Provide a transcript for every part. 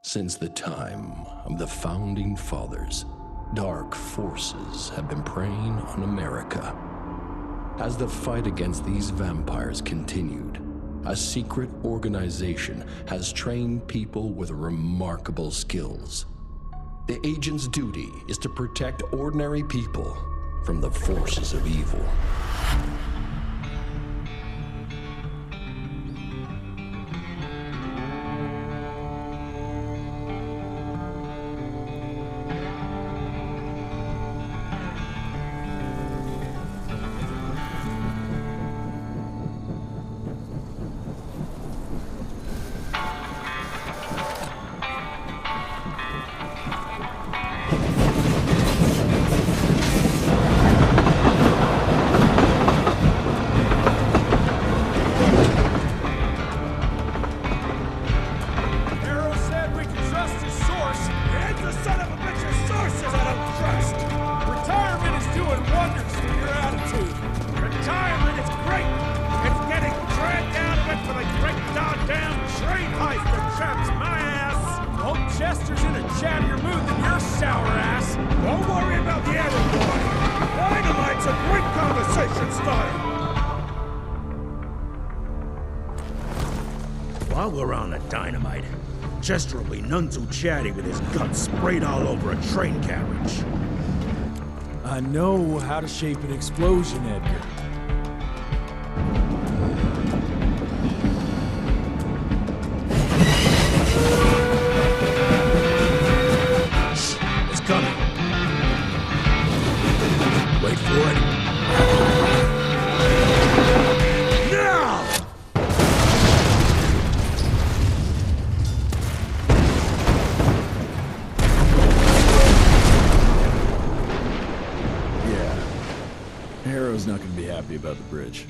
Since the time of the Founding Fathers, dark forces have been preying on America. As the fight against these vampires continued, a secret organization has trained people with remarkable skills. The agent's duty is to protect ordinary people from the forces of evil. While we're on the dynamite, Chester will be none too chatty with his guts sprayed all over a train carriage. I know how to shape an explosion, Edgar. It's coming. Wait for it. Now! Harrow's not gonna be happy about the bridge.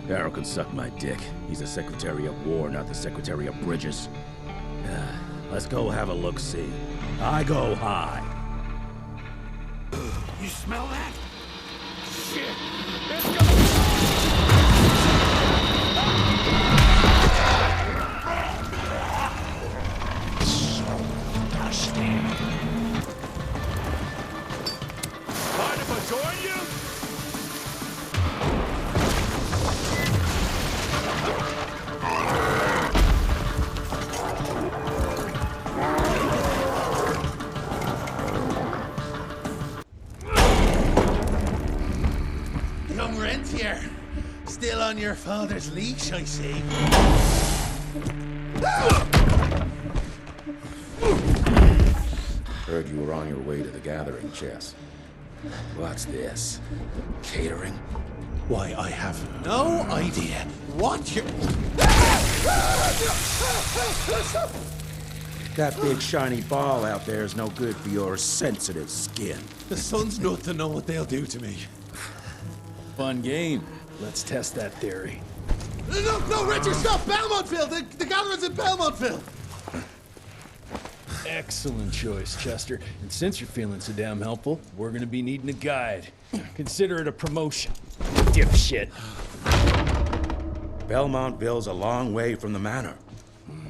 Harrow can suck my dick. He's the Secretary of War, not the Secretary of Bridges. Let's go have a look-see. I go high. You smell that? Shit! It's gonna... Mind if I join you? Young rentier, still on your father's leash, I see. Heard you were on your way to the gathering, Chess. What's this? Catering? Why, I have no idea what you're... That big shiny ball out there is no good for your sensitive skin. The sun's not to know what they'll do to me. Fun game. Let's test that theory. No, Richard, stop! Belmontville! The gathering's in Belmontville! Excellent choice, Chester. And since you're feeling so damn helpful, we're gonna be needing a guide. Consider it a promotion, dipshit. Belmontville's a long way from the manor.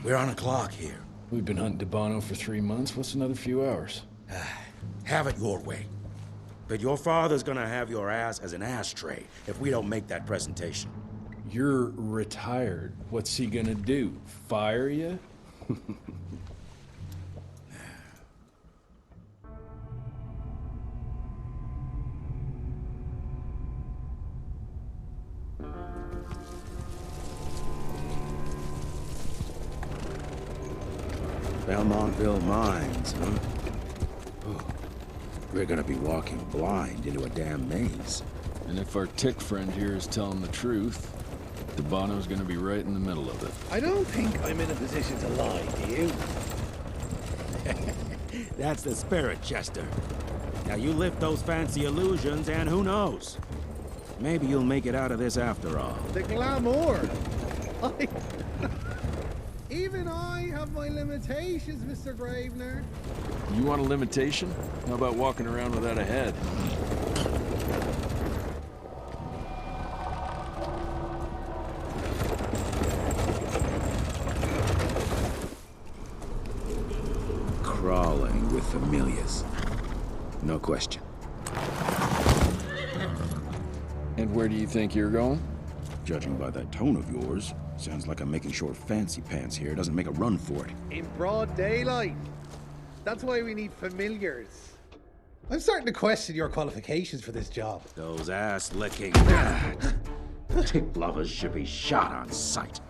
We're on a clock here. We've been hunting DeBono for 3 months. What's another few hours? Have it your way. But your father's gonna have your ass as an ashtray if we don't make that presentation. You're retired. What's he gonna do? Fire you? Belmontville Mines, huh? Oh, we're gonna be walking blind into a damn maze. And if our tick friend here is telling the truth, DeBono's gonna be right in the middle of it. I don't think I'm in a position to lie, do you? That's the spirit, Chester. Now you lift those fancy illusions and who knows? Maybe you'll make it out of this after all. The glamour! Even I have my limitations, Mr. Gravener. You want a limitation? How about walking around without a head? crawling with familiars. No question. And where do you think you're going? Judging by that tone of yours, sounds like I'm making short fancy pants here. Doesn't make a run for it. In broad daylight. That's why we need familiars. I'm starting to question your qualifications for this job. Those ass-licking tip lovers should be shot on sight.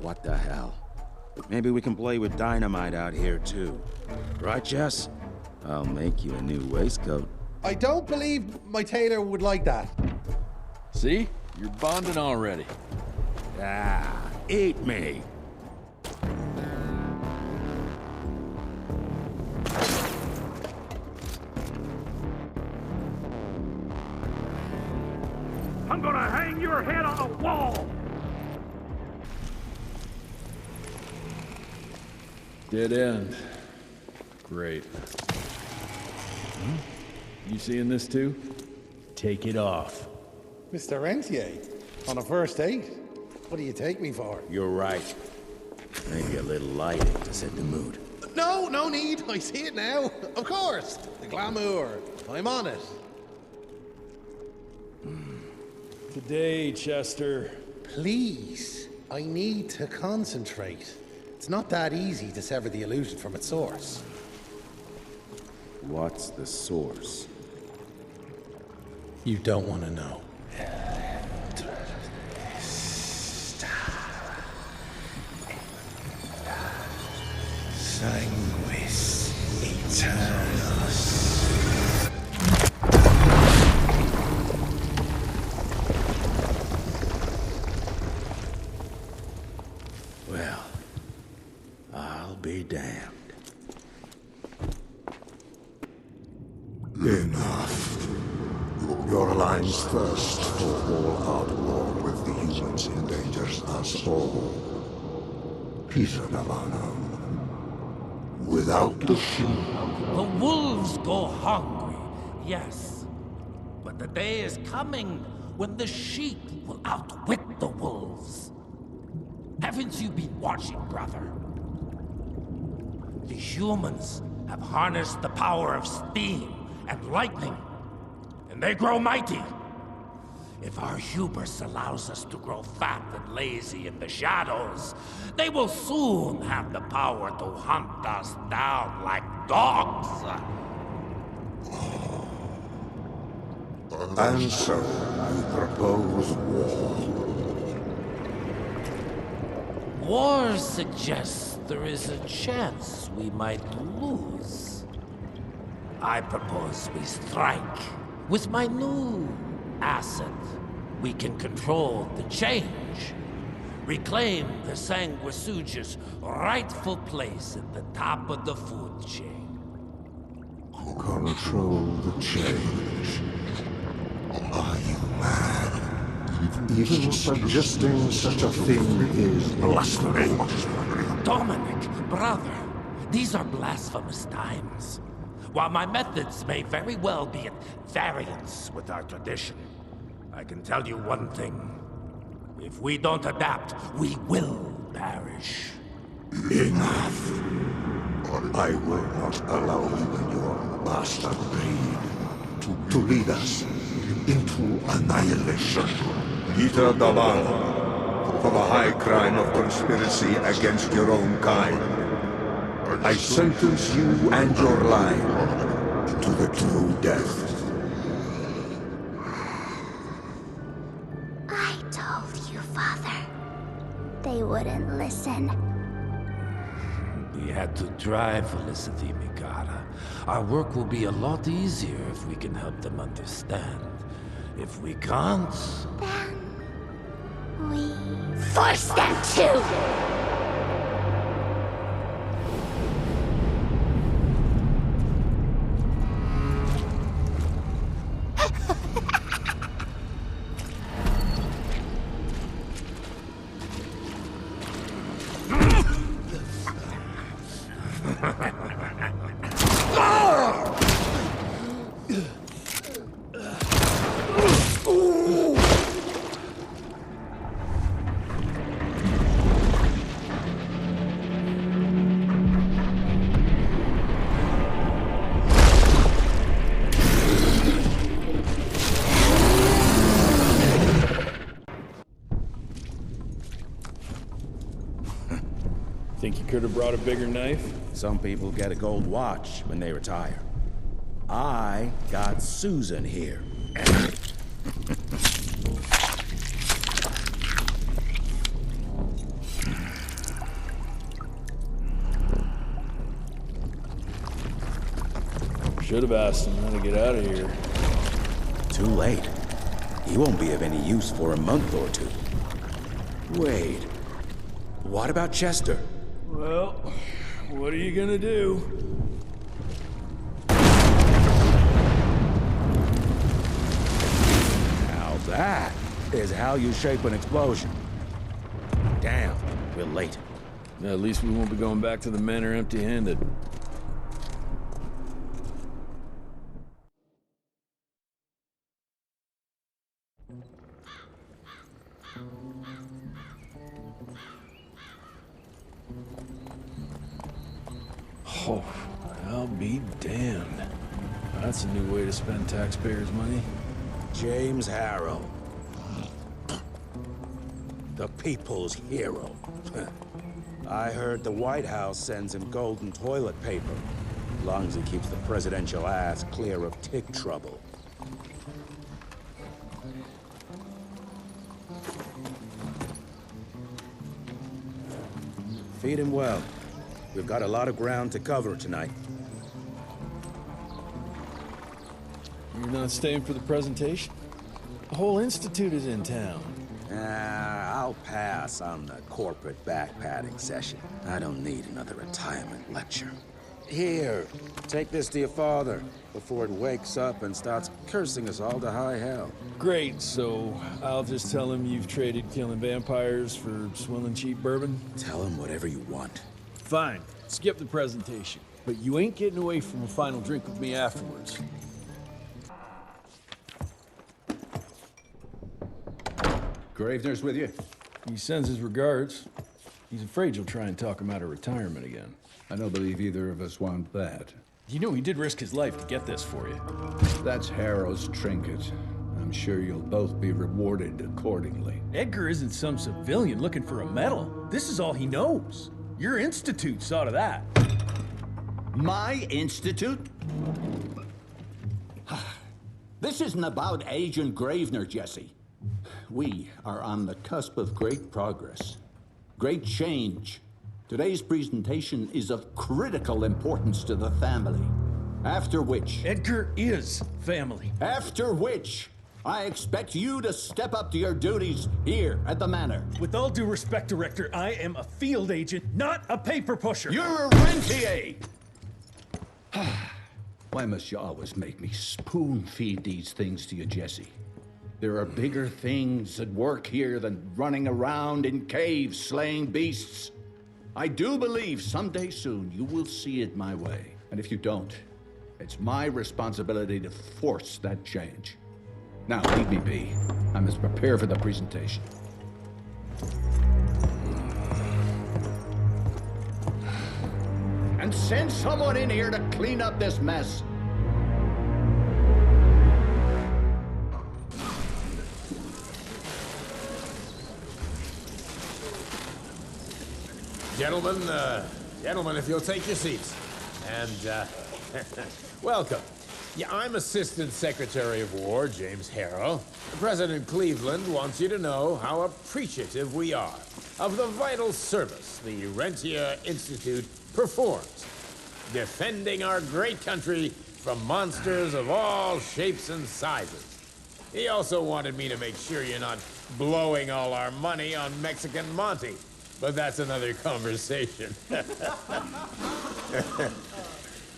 What the hell? Maybe we can play with dynamite out here, too. Right, Jess? I'll make you a new waistcoat. I don't believe my tailor would like that. See? You're bonding already. Eat me! I'm gonna hang your head on a wall! Dead end. Great. You seeing this too? Take it off. Mr. Rentier, on a first date? What do you take me for? You're right. Maybe a little lighting to set the mood. No, no need. I see it now. Of course. The glamour. I'm on it. Today, Chester. Please, I need to concentrate. It's not that easy to sever the illusion from its source. What's the source? You don't want to know. Sanguis Eternus. Well, I'll be damned. Enough. Your alliance thirst for all-out war with the humans endangers us all. Peter Navanam. Without the sheep. The wolves go hungry, yes. But the day is coming when the sheep will outwit the wolves. Haven't you been watching, brother? The humans have harnessed the power of steam and lightning, and they grow mighty. If our hubris allows us to grow fat and lazy in the shadows, they will soon have the power to hunt us down like dogs. And so, you propose war. War suggests there is a chance we might lose. I propose we strike. With my new asset, we can control the change. Reclaim the Sanguisuja's rightful place at the top of the food chain. Control the change. Are you mad? Even suggesting such a thing is blasphemy. Dominic, brother, these are blasphemous times. While my methods may very well be at variance with our tradition, I can tell you one thing. If we don't adapt, we will perish. Enough. I will not allow you and your bastard breed to lead us into annihilation. Peter Davan, for the high crime of conspiracy against your own kind, I sentence you and your line to the true death. I told you, Father. They wouldn't listen. We had to try, Felicity Mikata. Our work will be a lot easier if we can help them understand. If we can't... Then... we... force them to! Think you could have brought a bigger knife? Some people get a gold watch when they retire. I got Susan here. Should have asked him how to get out of here. Too late. He won't be of any use for a month or two. Wait. What about Chester? Well, what are you gonna do? Now that is how you shape an explosion. Damn, we're late. At least we won't be going back to the manor empty-handed. Oh, I'll be damned. That's a new way to spend taxpayers' money. James Harrow. The people's hero. I heard the White House sends him golden toilet paper, as long as he keeps the presidential ass clear of tick trouble. Feed him well. We've got a lot of ground to cover tonight. You're not staying for the presentation? The whole institute is in town. I'll pass on the corporate backpatting session. I don't need another retirement lecture. Here, take this to your father before it wakes up and starts cursing us all to high hell. Great, so I'll just tell him you've traded killing vampires for swilling cheap bourbon? Tell him whatever you want. Fine, skip the presentation. But you ain't getting away from a final drink with me afterwards. Gravener's with you? He sends his regards. He's afraid you'll try and talk him out of retirement again. I don't believe either of us want that. You know he did risk his life to get this for you. That's Harrow's trinket. I'm sure you'll both be rewarded accordingly. Edgar isn't some civilian looking for a medal. This is all he knows. Your institute saw to that. My institute? This isn't about Agent Gravener, Jesse. We are on the cusp of great progress, great change. Today's presentation is of critical importance to the family. After which... Edgar is family. After which, I expect you to step up to your duties here at the manor. With all due respect, Director, I am a field agent, not a paper pusher. You're a rentier! Why must you always make me spoon-feed these things to you, Jesse? There are bigger things at work here than running around in caves slaying beasts. I do believe someday soon you will see it my way. And if you don't, it's my responsibility to force that change. Now, leave me be. I must prepare for the presentation. And send someone in here to clean up this mess. Gentlemen, if you'll take your seats. And, welcome. Yeah, I'm Assistant Secretary of War, James Harrow. President Cleveland wants you to know how appreciative we are of the vital service the Rentier Institute performs, defending our great country from monsters of all shapes and sizes. He also wanted me to make sure you're not blowing all our money on Mexican Monty. But that's another conversation.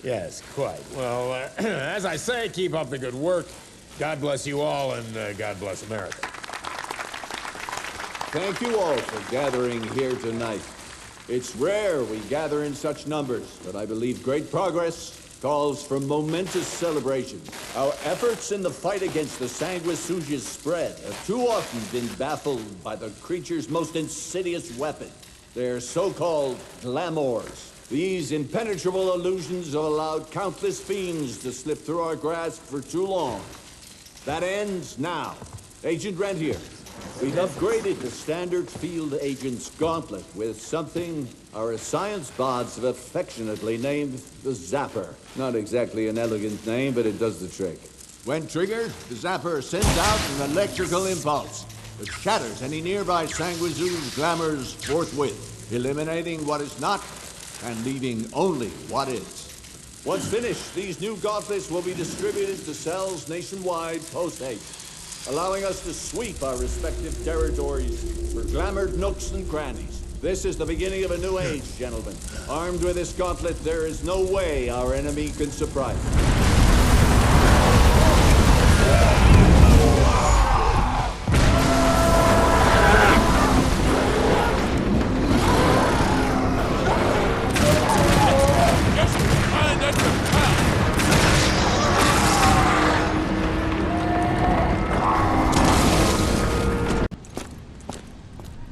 Yes, quite. Well, as I say, keep up the good work. God bless you all, and God bless America. Thank you all for gathering here tonight. It's rare we gather in such numbers, but I believe great progress calls for momentous celebration. Our efforts in the fight against the sanguisuga's spread have too often been baffled by the creature's most insidious weapon, their so-called glamours. These impenetrable illusions have allowed countless fiends to slip through our grasp for too long. That ends now. Agent Rentier, we've upgraded the standard field agent's gauntlet with something our science bots have affectionately named the Zapper. Not exactly an elegant name, but it does the trick. When triggered, the Zapper sends out an electrical impulse that shatters any nearby sanguizu's glamours forthwith, eliminating what is not and leaving only what is. Once finished, these new gauntlets will be distributed to cells nationwide post-haste, allowing us to sweep our respective territories for glamoured nooks and crannies. This is the beginning of a new age, gentlemen. Armed with this gauntlet, there is no way our enemy can surprise us.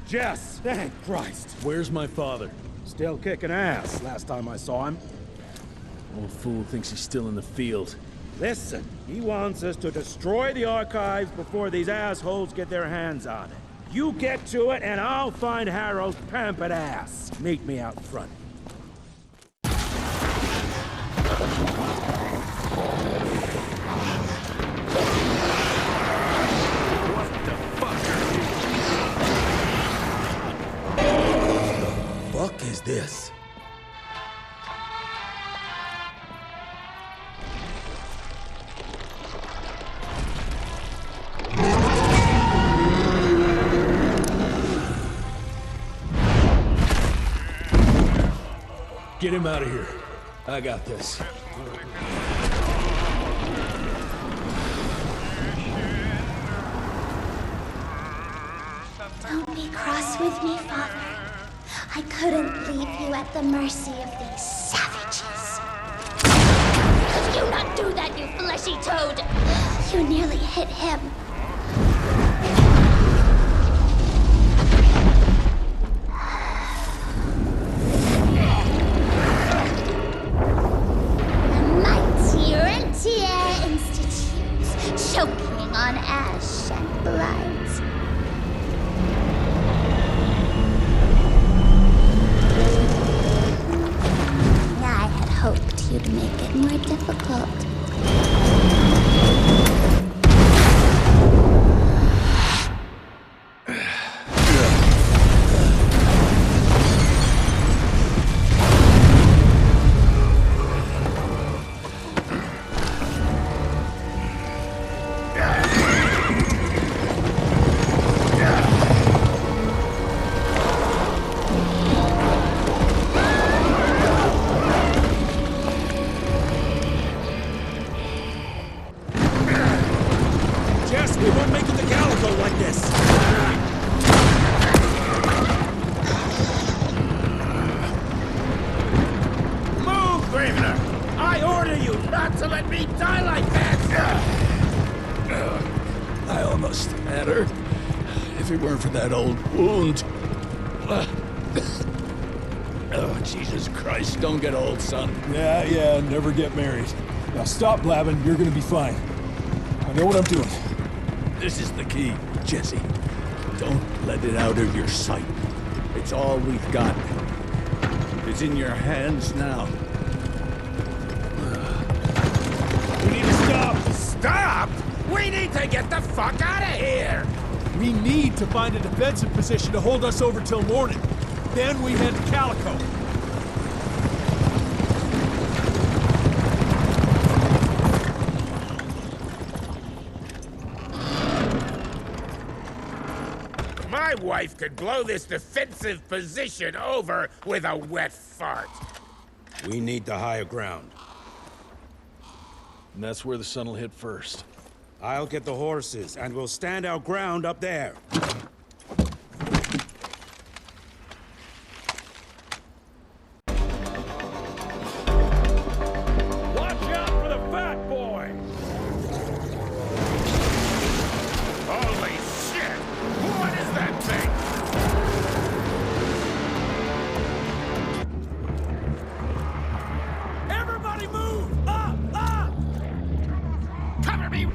Jess! Thank Christ! Where's my father? Still kicking ass, last time I saw him. Old fool thinks he's still in the field. Listen, he wants us to destroy the archives before these assholes get their hands on it. You get to it, and I'll find Harrow's pampered ass. Meet me out front. What is this? Get him out of here. I got this. Don't be cross with me, Father. I couldn't leave you at the mercy of these savages. Could you not do that, you fleshy toad? You nearly hit him. The mighty Rentier Institute, choking on ash and blood. Hoped you'd make it more difficult. That old wound. Oh, Jesus Christ, don't get old, son. Yeah, never get married. Now stop blabbing, you're gonna be fine. I know what I'm doing. This is the key, Jesse. Don't let it out of your sight. It's all we've got. It's in your hands now. We need to stop! Stop?! We need to get the fuck out of here! We need to find a defensive position to hold us over till morning. Then we head to Calico. My wife could blow this defensive position over with a wet fart. We need the higher ground. And that's where the sun will hit first. I'll get the horses, and we'll stand our ground up there. Watch out for the fat boy! Holy shit! What is that thing? Everybody move! Up! Up! Cover me!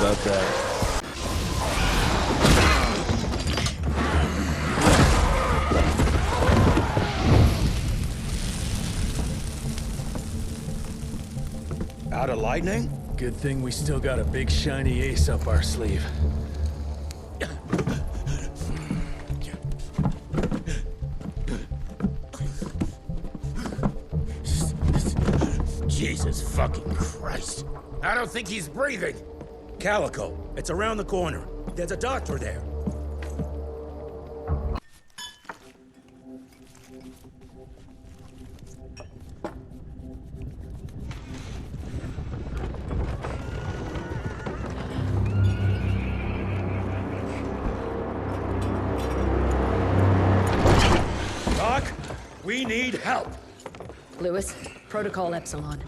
about that. Out of lightning? Good thing we still got a big shiny ace up our sleeve. Jesus fucking Christ. I don't think he's breathing. Calico, it's around the corner. There's a doctor there. Doc, we need help. Lewis, Protocol Epsilon.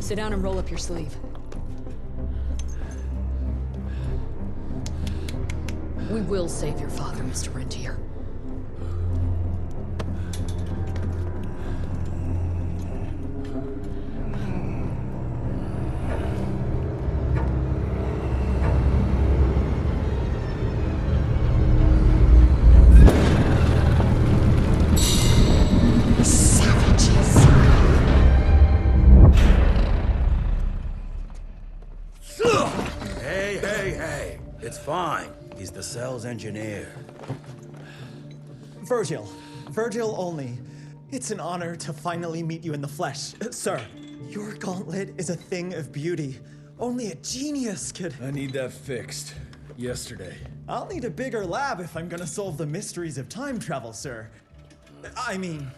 Sit down and roll up your sleeve. We will save your father, Mr. Rentier. It's fine. He's the cell's engineer. Virgil. Virgil only. It's an honor to finally meet you in the flesh. Sir, your gauntlet is a thing of beauty. Only a genius could... I need that fixed. Yesterday. I'll need a bigger lab if I'm gonna solve the mysteries of time travel, sir. I mean...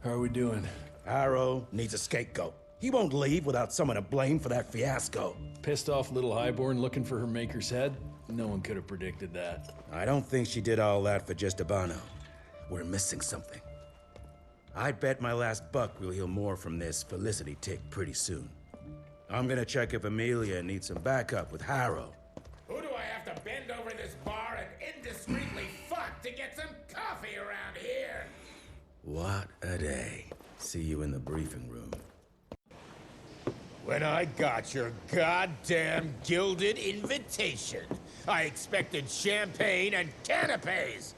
How are we doing? Arrow needs a scapegoat. He won't leave without someone to blame for that fiasco. Pissed off little highborn looking for her maker's head? No one could have predicted that. I don't think she did all that for just Abano. We're missing something. I'd bet my last buck we'll hear more from this Felicity tick pretty soon. I'm gonna check if Amelia needs some backup with Harrow. Who do I have to bend over this bar and indiscreetly fuck to get some coffee around here? What a day. See you in the briefing room. When I got your goddamn gilded invitation, I expected champagne and canapes.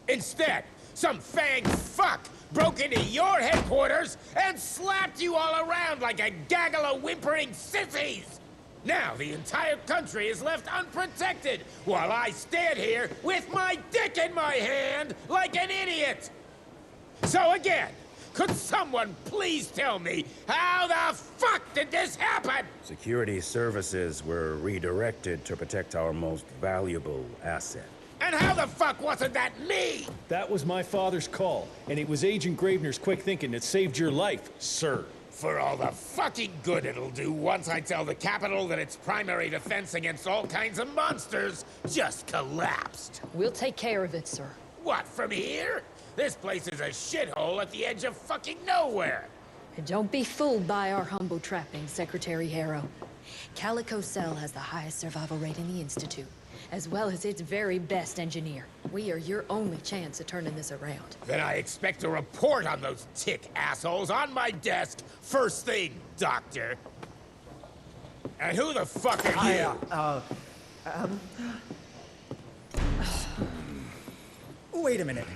Instead, some fang fuck broke into your headquarters and slapped you all around like a gaggle of whimpering sissies. Now the entire country is left unprotected while I stand here with my dick in my hand like an idiot. So again, could someone please tell me how the fuck did this happen? Security services were redirected to protect our most valuable asset. And how the fuck wasn't that me? That was my father's call, and it was Agent Gravener's quick thinking that saved your life, sir. For all the fucking good it'll do once I tell the Capitol that its primary defense against all kinds of monsters just collapsed. We'll take care of it, sir. What, from here? This place is a shithole at the edge of fucking nowhere. And don't be fooled by our humble trappings, Secretary Harrow. Calico Cell has the highest survival rate in the Institute, as well as its very best engineer. We are your only chance at turning this around. Then I expect a report on those tick assholes on my desk first thing, Doctor. And who the fuck are you? Wait a minute.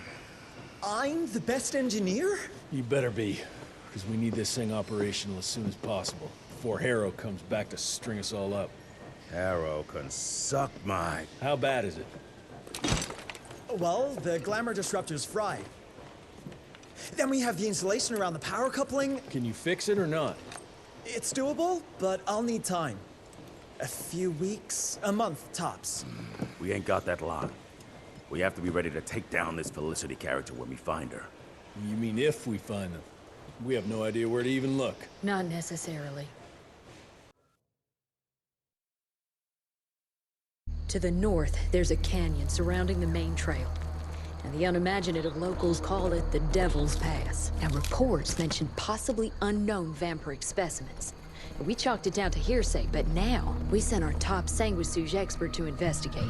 I'm the best engineer? You better be, because we need this thing operational as soon as possible, before Harrow comes back to string us all up. Harrow can suck my... How bad is it? Well, the glamour disruptor's fried. Then we have the insulation around the power coupling. Can you fix it or not? It's doable, but I'll need time. A few weeks, a month, tops. We ain't got that long. We have to be ready to take down this Felicity character when we find her. You mean if we find them? We have no idea where to even look. Not necessarily. To the north, there's a canyon surrounding the main trail. And the unimaginative locals call it the Devil's Pass. And reports mention possibly unknown vampiric specimens. We chalked it down to hearsay, but now we sent our top sanguisuge expert to investigate.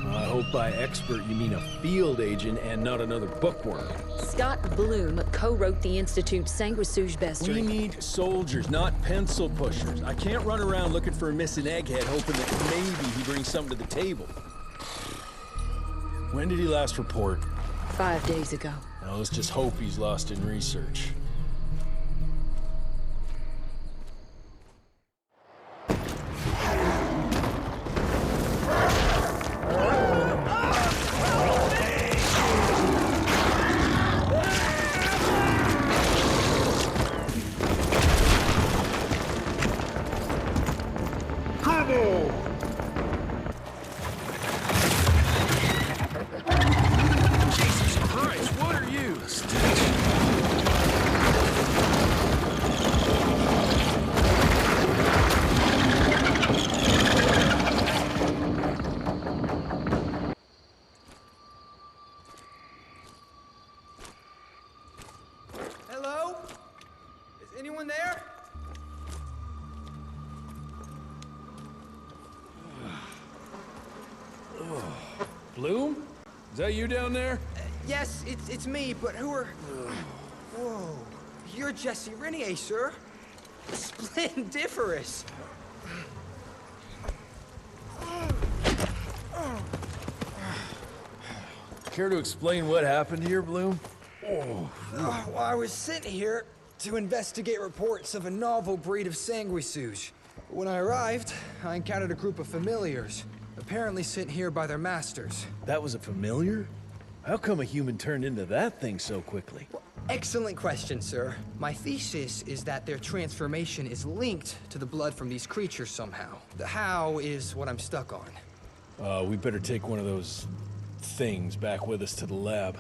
I hope by expert you mean a field agent and not another bookworm. Scott Bloom co-wrote the Institute's sanguisuge bestiary. We need soldiers, not pencil pushers. I can't run around looking for a missing egghead hoping that maybe he brings something to the table. When did he last report? 5 days ago. Now let's just hope he's lost in research. Hello? Is anyone there? Bloom? Is that you down there? Yes, it's me, but who are... Whoa. You're Jesse Renier, sir. Splendiferous. Care to explain what happened here, Bloom? Well, I was sent here to investigate reports of a novel breed of sanguisuge. When I arrived, I encountered a group of familiars, apparently sent here by their masters. That was a familiar? How come a human turned into that thing so quickly? Excellent question, sir. My thesis is that their transformation is linked to the blood from these creatures somehow. The how is what I'm stuck on. We better take one of those things back with us to the lab.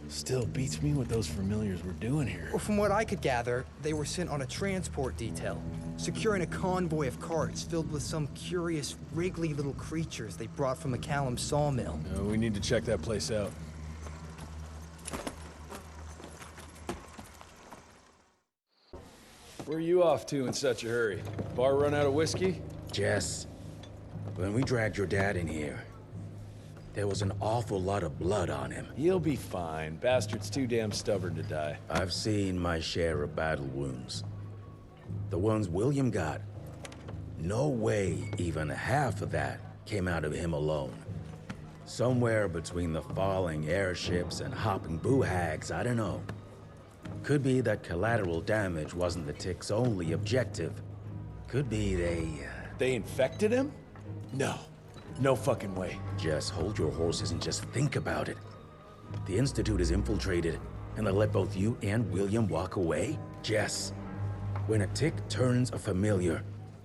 Still beats me what those familiars were doing here. Well, from what I could gather, they were sent on a transport detail, securing a convoy of carts filled with some curious, wriggly little creatures they brought from McCallum's sawmill. We need to check that place out. Where are you off to in such a hurry? Bar run out of whiskey? Jess, when we dragged your dad in here, there was an awful lot of blood on him. He'll be fine. Bastard's too damn stubborn to die. I've seen my share of battle wounds. The ones William got, no way even half of that came out of him alone. Somewhere between the falling airships and hopping boo-hags, I don't know. Could be that collateral damage wasn't the tick's only objective. Could be They infected him? No. No fucking way. Just hold your horses and just think about it. The Institute is infiltrated, and they let both you and William walk away? Jess, when a tick turns a familiar,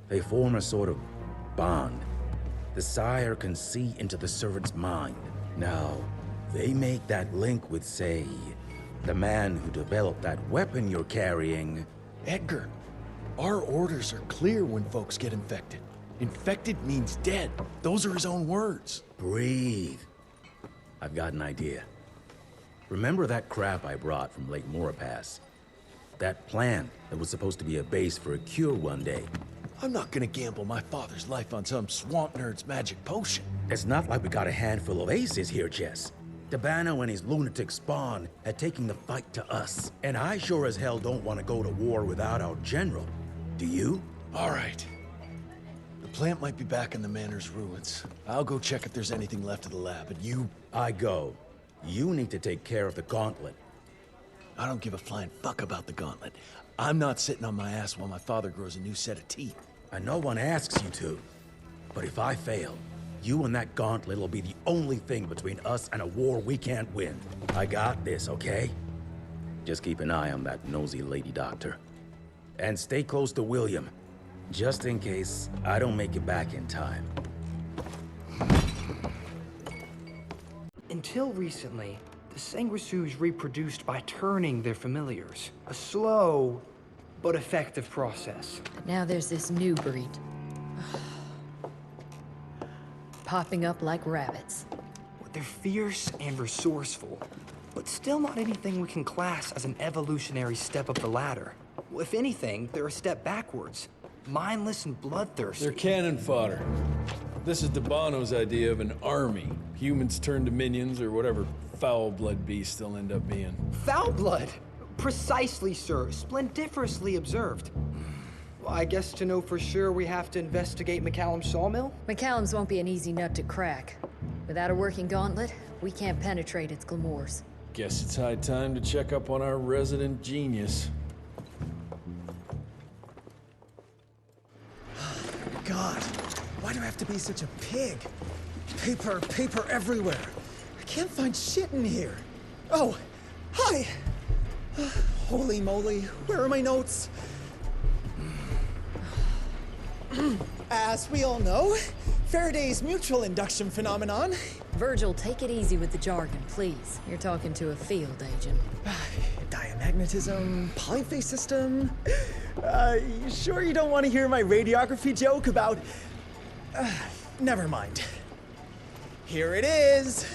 they form a sort of bond. The sire can see into the servant's mind. Now, they make that link with, say, the man who developed that weapon you're carrying. Edgar, our orders are clear when folks get infected. Infected means dead. Those are his own words. Breathe. I've got an idea. Remember that crap I brought from Lake Morapass? That plant that was supposed to be a base for a cure one day. I'm not gonna gamble my father's life on some swamp nerd's magic potion. It's not like we got a handful of aces here, Jess. Dabano and his lunatic spawn had taken the fight to us. And I sure as hell don't want to go to war without our general. Do you? All right. The plant might be back in the manor's ruins. I'll go check if there's anything left of the lab, and you... I go. You need to take care of the gauntlet. I don't give a flying fuck about the gauntlet. I'm not sitting on my ass while my father grows a new set of teeth. And no one asks you to. But if I fail, you and that gauntlet will be the only thing between us and a war we can't win. I got this, okay? Just keep an eye on that nosy lady doctor. And stay close to William, just in case I don't make it back in time. Until recently, the sanguisuge reproduced by turning their familiars. A slow but effective process. Now there's this new breed. Popping up like rabbits. They're fierce and resourceful, but still not anything we can class as an evolutionary step up the ladder. Well, if anything, they're a step backwards. mindless and bloodthirsty. They're cannon fodder. This is Debano's idea of an army. Humans turn to minions or whatever foul-blood beasts they'll end up being. Foul blood? Precisely, sir. Splendiferously observed. Well, I guess to know for sure we have to investigate McCallum's sawmill? McCallum's won't be an easy nut to crack. Without a working gauntlet, we can't penetrate its glamours. Guess it's high time to check up on our resident genius. God, why do I have to be such a pig? Paper everywhere. I can't find shit in here. Oh, hi! Holy moly, where are my notes? As we all know, Faraday's mutual induction phenomenon. Virgil, take it easy with the jargon, please. You're talking to a field agent. Diamagnetism, polyphase system. You sure you don't want to hear my radiography joke about... never mind. Here it is.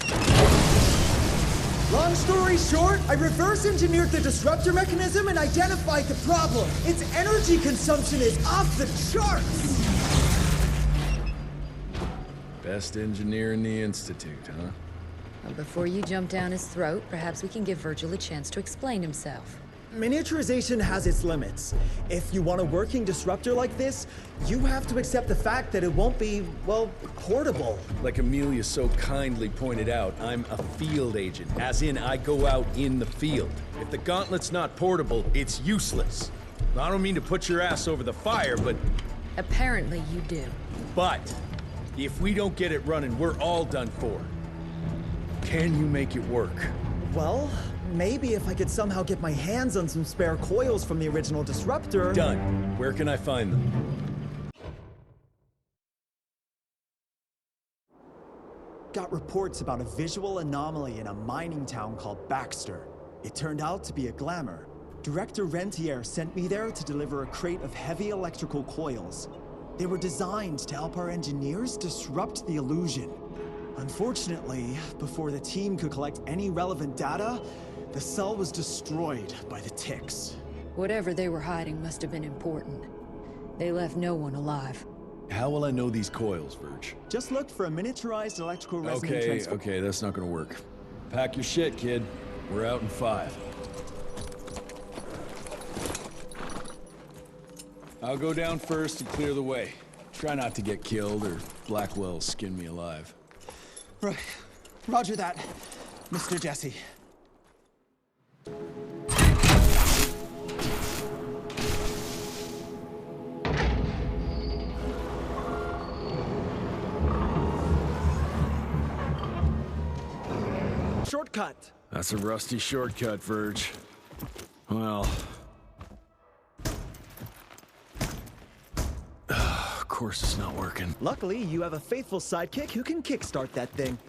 Long story short, I reverse engineered the disruptor mechanism and identified the problem. Its energy consumption is off the charts. Best engineer in the Institute, huh? Well, before you jump down his throat, perhaps we can give Virgil a chance to explain himself. Miniaturization has its limits. If you want a working disruptor like this, you have to accept the fact that it won't be, well, portable. Like Amelia so kindly pointed out, I'm a field agent, as in I go out in the field. If the gauntlet's not portable, it's useless. I don't mean to put your ass over the fire, but... Apparently you do. But, if we don't get it running, we're all done for. Can you make it work? Well, maybe if I could somehow get my hands on some spare coils from the original disruptor... Done. Where can I find them? Got reports about a visual anomaly in a mining town called Baxter. It turned out to be a glamour. Director Rentier sent me there to deliver a crate of heavy electrical coils. They were designed to help our engineers disrupt the illusion. Unfortunately, before the team could collect any relevant data, the cell was destroyed by the ticks. Whatever they were hiding must have been important. They left no one alive. How will I know these coils, Verge? Just looked for a miniaturized electrical resonance Okay, that's not gonna work. Pack your shit, kid. We're out in 5. I'll go down first and clear the way. Try not to get killed or Blackwell skin me alive. Right. Roger that, Mr. Jesse. Shortcut. That's a rusty shortcut, Verge. Well... of course it's not working. Luckily, you have a faithful sidekick who can kickstart that thing.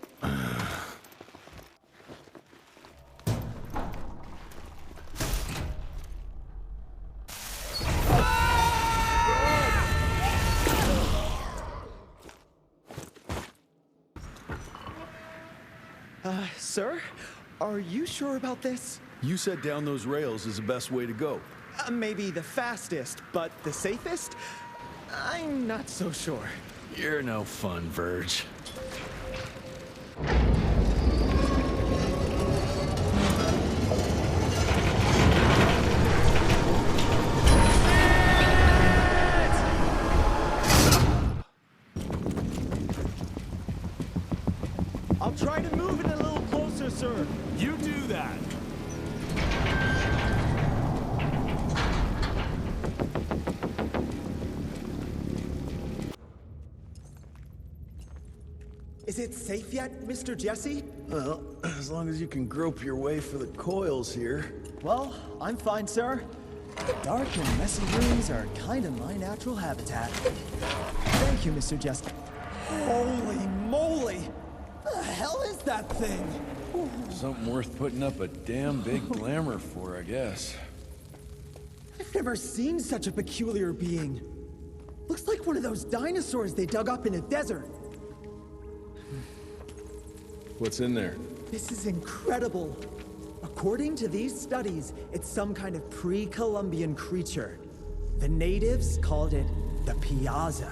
Sir? Are you sure about this? You said down those rails is the best way to go. Maybe the fastest, but the safest? I'm not so sure. You're no fun, Verge. I'll try to move it a little closer, sir. You do that. Is it safe yet, Mr. Jesse? Well, as long as you can grope your way for the coils here. Well, I'm fine, sir. The dark and messy rooms are kind of my natural habitat. Thank you, Mr. Jesse. Holy moly! The hell is that thing? Something worth putting up a damn big glamour for, I guess. I've never seen such a peculiar being. Looks like one of those dinosaurs they dug up in a desert. What's in there? This is incredible. According to these studies, it's some kind of pre-Columbian creature. The natives called it The Piazza.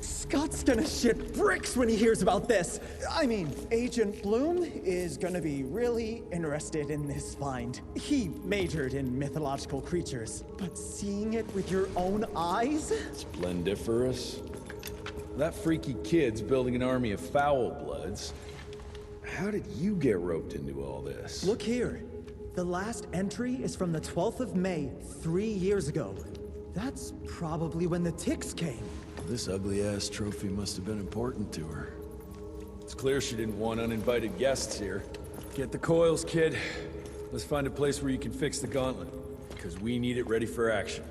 Scott's gonna shit bricks when he hears about this. I mean, Agent Bloom is gonna be really interested in this find. He majored in mythological creatures, but seeing it with your own eyes? Splendiferous. That freaky kid's building an army of foul bloods. How did you get roped into all this? Look here. The last entry is from the 12th of May, 3 years ago. That's probably when the ticks came. This ugly-ass trophy must have been important to her. It's clear she didn't want uninvited guests here. Get the coils, kid. Let's find a place where you can fix the gauntlet, because we need it ready for action.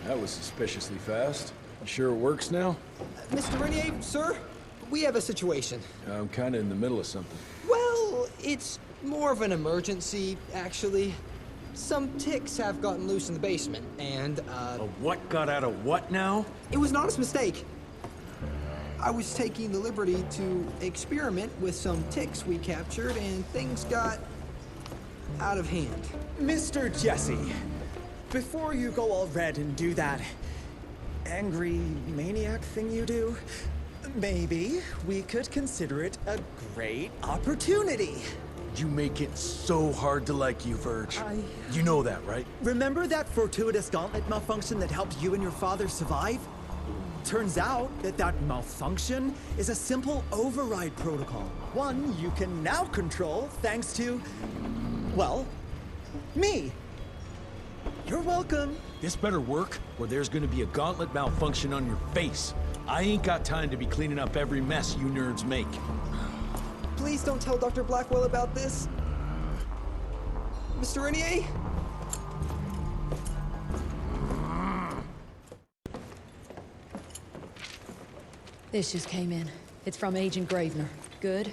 That was suspiciously fast. You sure it works now? Mr. Renier, sir, we have a situation. I'm kinda in the middle of something. Well, it's more of an emergency, actually. Some ticks have gotten loose in the basement, and, A what got out of what now? It was an honest mistake. I was taking the liberty to experiment with some ticks we captured, and things got out of hand. Mr. Jesse, before you go all red and do that angry maniac thing you do, maybe we could consider it a great opportunity. You make it so hard to like you, Verge. You know that, right? Remember that fortuitous gauntlet malfunction that helped you and your father survive? Turns out that malfunction is a simple override protocol. One you can now control thanks to, well, me. You're welcome. This better work, or there's gonna be a gauntlet malfunction on your face. I ain't got time to be cleaning up every mess you nerds make. Please don't tell Dr. Blackwell about this. Mr. Renier? This just came in. It's from Agent Gravener. Good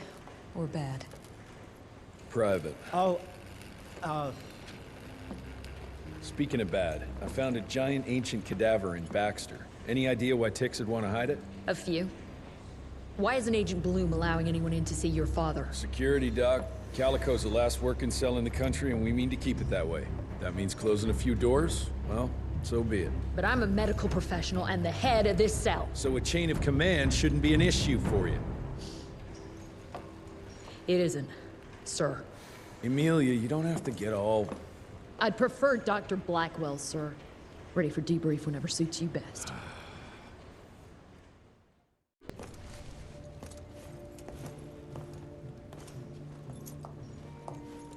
or bad? Private. Oh, Speaking of bad, I found a giant ancient cadaver in Baxter. Any idea why ticks would want to hide it? A few. Why isn't Agent Bloom allowing anyone in to see your father? Security, Doc. Calico's the last working cell in the country, and we mean to keep it that way. That means closing a few doors? Well, so be it. But I'm a medical professional and the head of this cell. So a chain of command shouldn't be an issue for you. It isn't, sir. Emilia, you don't have to get all... I'd prefer Dr. Blackwell, sir. Ready for debrief whenever suits you best.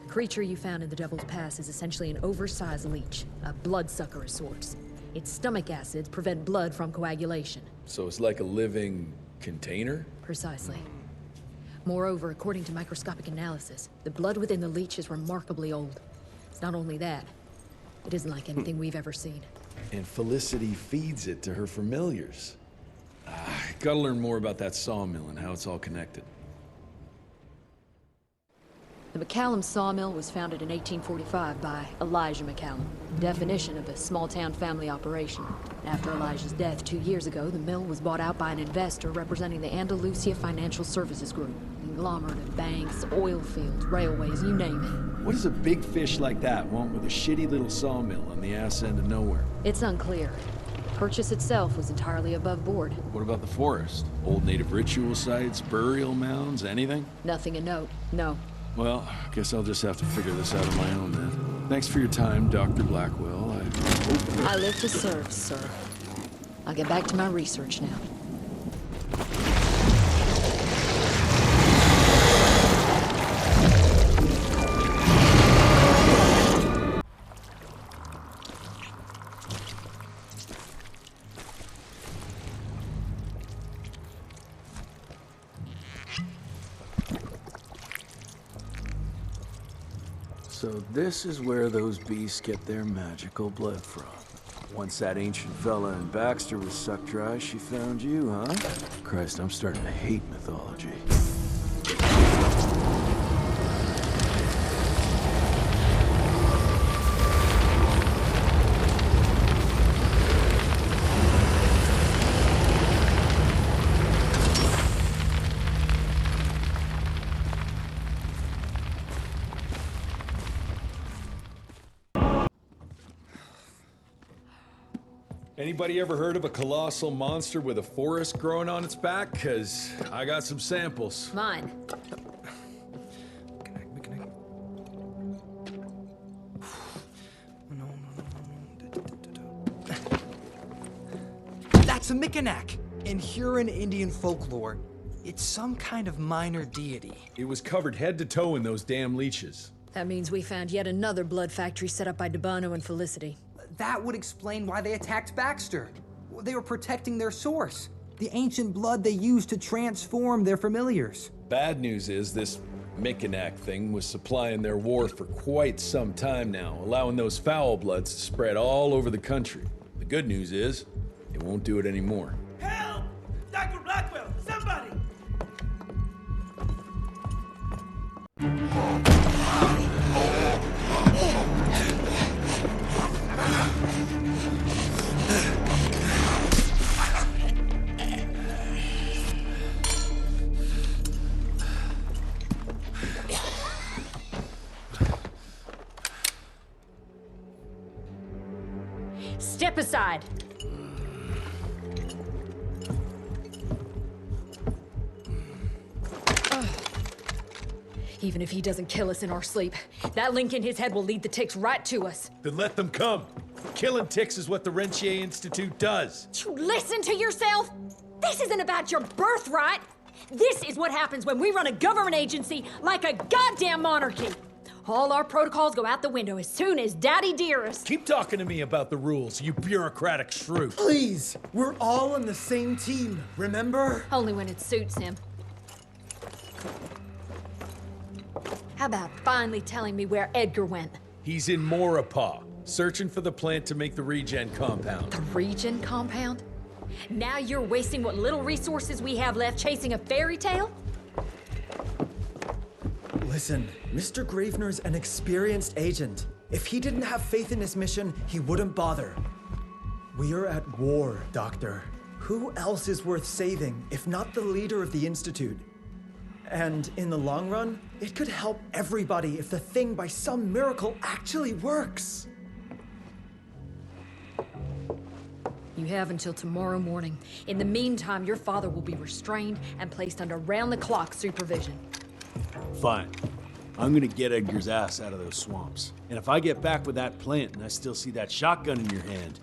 The creature you found in the Devil's Pass is essentially an oversized leech, a bloodsucker of sorts. Its stomach acids prevent blood from coagulation. So it's like a living container? Precisely. Moreover, according to microscopic analysis, the blood within the leech is remarkably old. It's not only that, it isn't like anything we've ever seen. And Felicity feeds it to her familiars. Gotta learn more about that sawmill and how it's all connected. The McCallum sawmill was founded in 1845 by Elijah McCallum, definition of a small-town family operation. After Elijah's death 2 years ago, the mill was bought out by an investor representing the Andalusia Financial Services Group. Conglomerate of banks, oil fields, railways, you name it. What does a big fish like that want with a shitty little sawmill on the ass end of nowhere? It's unclear. Purchase itself was entirely above board. What about the forest? Old native ritual sites, burial mounds, anything? Nothing of note, no. Well, I guess I'll just have to figure this out on my own then. Thanks for your time, Dr. Blackwell. I live to serve, sir. I'll get back to my research now. So this is where those beasts get their magical blood from. Once that ancient fella in Baxter was sucked dry, she found you, huh? Christ, I'm starting to hate mythology. Anybody ever heard of a colossal monster with a forest growing on its back? 'Cause I got some samples. Mine. That's a Mikanak. In Huron Indian folklore, it's some kind of minor deity. It was covered head to toe in those damn leeches. That means we found yet another blood factory set up by Debano and Felicity. That would explain why they attacked Baxter. They were protecting their source, the ancient blood they used to transform their familiars. Bad news is this Mikanak thing was supplying their war for quite some time now, allowing those foul bloods to spread all over the country. The good news is, it won't do it anymore. Help! Dr. Blackwell, somebody! Step aside. Even if he doesn't kill us in our sleep, that link in his head will lead the ticks right to us. Then let them come. Killing ticks is what the Rentier Institute does. You listen to yourself? This isn't about your birthright. This is what happens when we run a government agency like a goddamn monarchy. All our protocols go out the window as soon as Daddy Dearest. Keep talking to me about the rules, you bureaucratic shrew. Please, we're all on the same team, remember? Only when it suits him. How about finally telling me where Edgar went? He's in Maurepas, searching for the plant to make the regen compound. The regen compound? Now you're wasting what little resources we have left chasing a fairy tale? Listen, Mr. Gravener's an experienced agent. If he didn't have faith in his mission, he wouldn't bother. We are at war, Doctor. Who else is worth saving, if not the leader of the Institute? And in the long run, it could help everybody if the thing by some miracle actually works. You have until tomorrow morning. In the meantime, your father will be restrained and placed under round-the-clock supervision. Fine. I'm gonna get Edgar's ass out of those swamps. And if I get back with that plant and I still see that shotgun in your hand,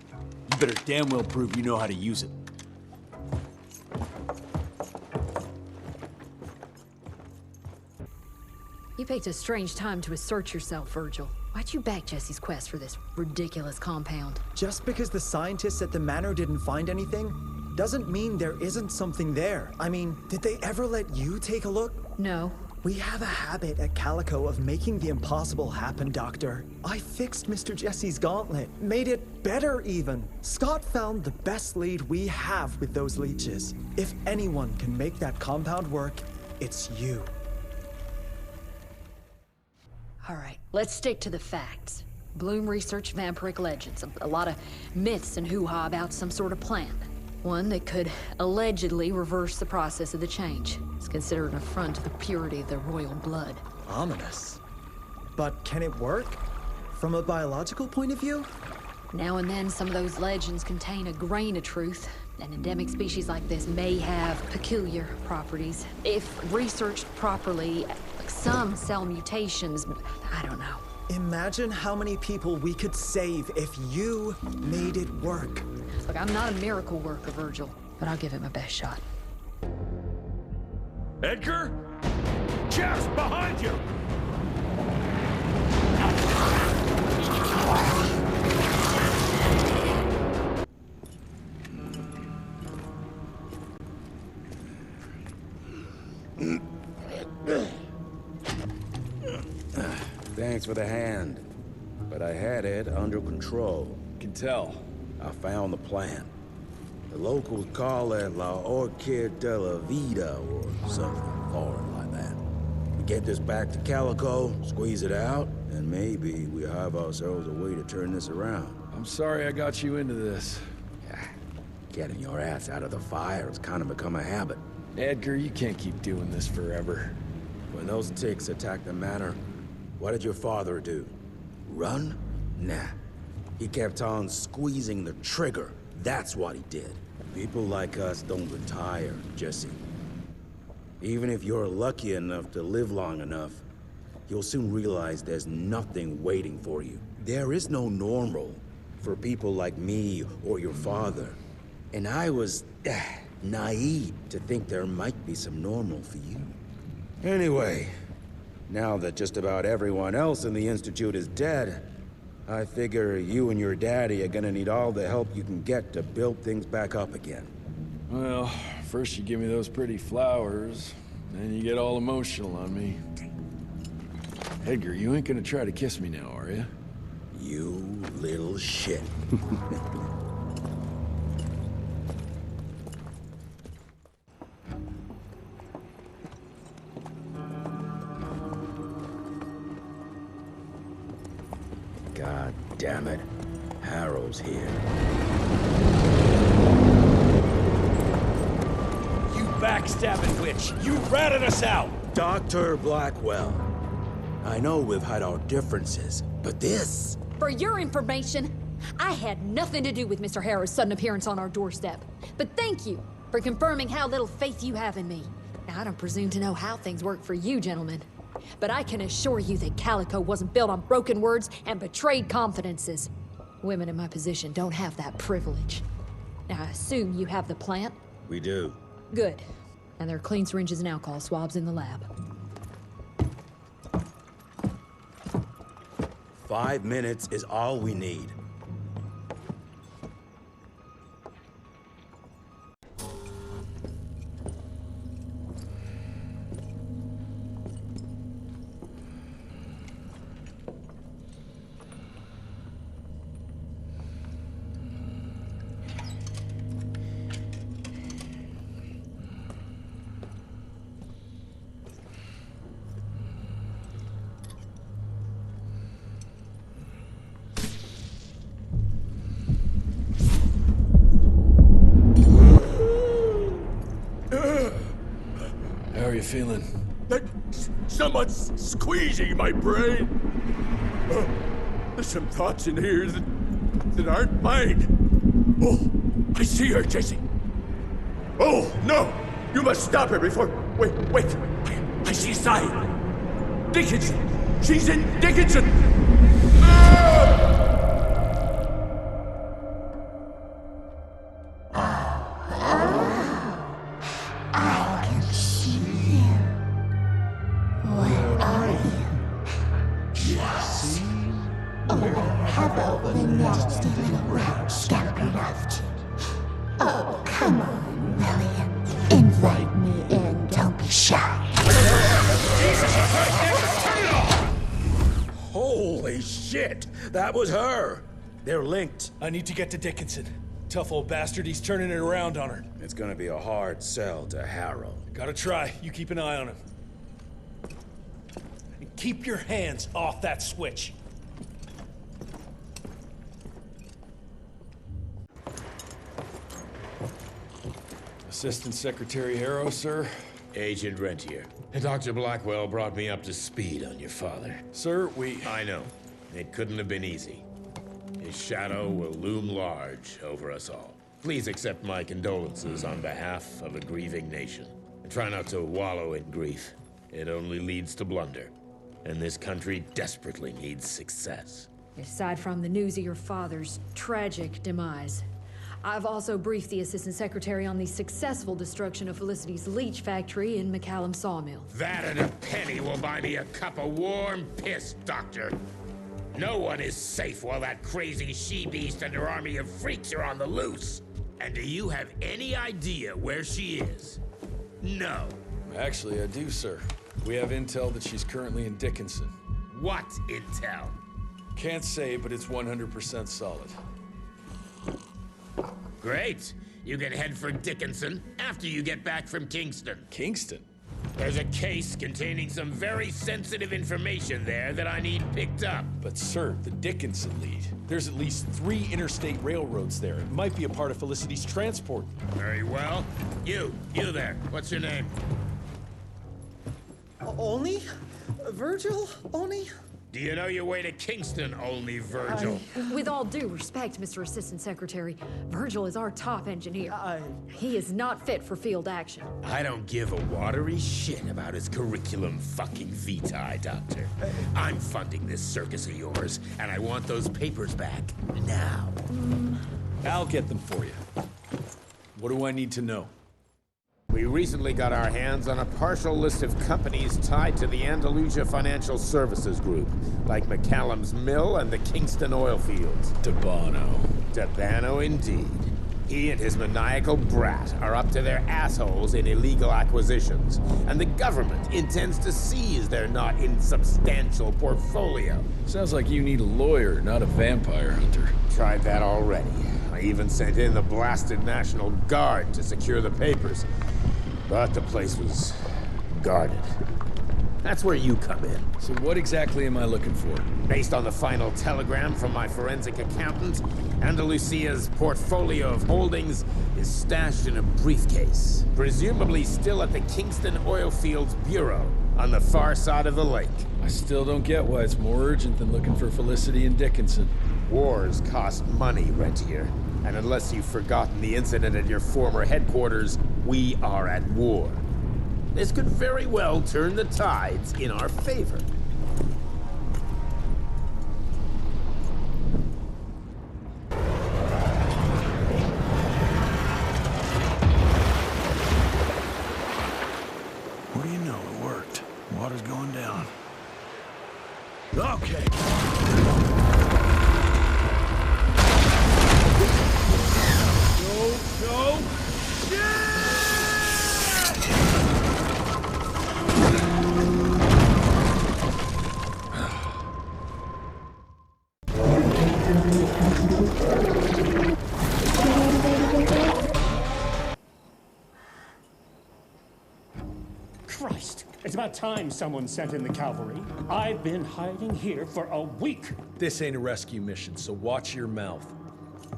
you better damn well prove you know how to use it. You picked a strange time to assert yourself, Virgil. Why'd you back Jesse's quest for this ridiculous compound? Just because the scientists at the manor didn't find anything, doesn't mean there isn't something there. I mean, did they ever let you take a look? No. We have a habit at Calico of making the impossible happen, Doctor. I fixed Mr. Jesse's gauntlet, made it better even. Scott found the best lead we have with those leeches. If anyone can make that compound work, it's you. All right, let's stick to the facts. Bloom researched vampiric legends, a lot of myths and hoo-ha about some sort of plant. One that could allegedly reverse the process of the change. It's considered an affront to the purity of the royal blood. Ominous. But can it work? From a biological point of view? Now and then, some of those legends contain a grain of truth. An endemic species like this may have peculiar properties. If researched properly, some cell mutations, I don't know. Imagine how many people we could save if you made it work. Look, I'm not a miracle worker, Virgil, but I'll give it my best shot. Edgar? Jeff, behind you! Thanks for the hand, but I had it under control. Can tell. I found the plant. The locals call it La Orchid de la Vida or something foreign like that. We get this back to Calico, squeeze it out, and maybe we have ourselves a way to turn this around. I'm sorry I got you into this. Getting your ass out of the fire has kind of become a habit. Edgar, you can't keep doing this forever. When those ticks attacked the manor, what did your father do? Run? Nah. He kept on squeezing the trigger, That's what he did. People like us don't retire, Jesse. Even if you're lucky enough to live long enough, you'll soon realize there's nothing waiting for you. There is no normal for people like me or your father. And I was naive to think there might be some normal for you. Anyway, now that just about everyone else in the Institute is dead, I figure you and your daddy are gonna need all the help you can get to build things back up again. Well, first you give me those pretty flowers, then you get all emotional on me. Edgar, you ain't gonna try to kiss me now, are you? You little shit. God damn it. Harrow's here. You backstabbing witch! You ratted us out! Dr. Blackwell. I know we've had our differences, but this... For your information, I had nothing to do with Mr. Harrow's sudden appearance on our doorstep. But thank you for confirming how little faith you have in me. Now, I don't presume to know how things work for you, gentlemen. But I can assure you that Calico wasn't built on broken words and betrayed confidences. Women in my position don't have that privilege. Now, I assume you have the plant? We do. Good. And there are clean syringes and alcohol swabs in the lab. 5 minutes is all we need. How are you feeling? Someone's squeezing my brain. There's some thoughts in here that aren't mine. Oh, I see her, Jesse. Oh, no! You must stop her before... Wait. I see sign. Dickinson! She's in Dickinson! Holy shit! That was her! They're linked. I need to get to Dickinson. Tough old bastard, he's turning it around on her. It's gonna be a hard sell to Harrow. Gotta try. You keep an eye on him. And keep your hands off that switch. Assistant Secretary Harrow, sir. Agent Rentier. Dr. Blackwell brought me up to speed on your father. Sir, I know. It couldn't have been easy. His shadow will loom large over us all. Please accept my condolences on behalf of a grieving nation. And try not to wallow in grief. It only leads to blunder. And this country desperately needs success. Aside from the news of your father's tragic demise, I've also briefed the Assistant Secretary on the successful destruction of Felicity's leech factory in McCallum Sawmill. That and a penny will buy me a cup of warm piss, Doctor. No one is safe while that crazy she-beast and her army of freaks are on the loose. And do you have any idea where she is? No. Actually, I do, sir. We have intel that she's currently in Dickinson. What intel? Can't say, but it's 100% solid. Great. You can head for Dickinson after you get back from Kingston. Kingston? There's a case containing some very sensitive information there that I need picked up. But sir, the Dickinson lead. There's at least 3 interstate railroads there. It might be a part of Felicity's transport. Very well. You there. What's your name? Oni? Virgil? Oni? Do you know your way to Kingston, only Virgil? With all due respect, Mr. Assistant Secretary, Virgil is our top engineer. He is not fit for field action. I don't give a watery shit about his curriculum fucking vitae, Doctor. I'm funding this circus of yours, and I want those papers back now. I'll get them for you. What do I need to know? We recently got our hands on a partial list of companies tied to the Andalusia Financial Services Group, like McCallum's Mill and the Kingston oil fields. Debano indeed. He and his maniacal brat are up to their assholes in illegal acquisitions, and the government intends to seize their not insubstantial portfolio. Sounds like you need a lawyer, not a vampire hunter. Tried that already. I even sent in the blasted National Guard to secure the papers. But the place was guarded. That's where you come in. So what exactly am I looking for? Based on the final telegram from my forensic accountant, Andalusia's portfolio of holdings is stashed in a briefcase, presumably still at the Kingston Oil Fields Bureau on the far side of the lake. I still don't get why it's more urgent than looking for Felicity and Dickinson. Wars cost money, Rentier. And unless you've forgotten the incident at your former headquarters, we are at war. This could very well turn the tides in our favor. What do you know? It worked. Water's going down. Okay. Go! Christ, it's about time someone sent in the cavalry. I've been hiding here for a week. This ain't a rescue mission, so watch your mouth.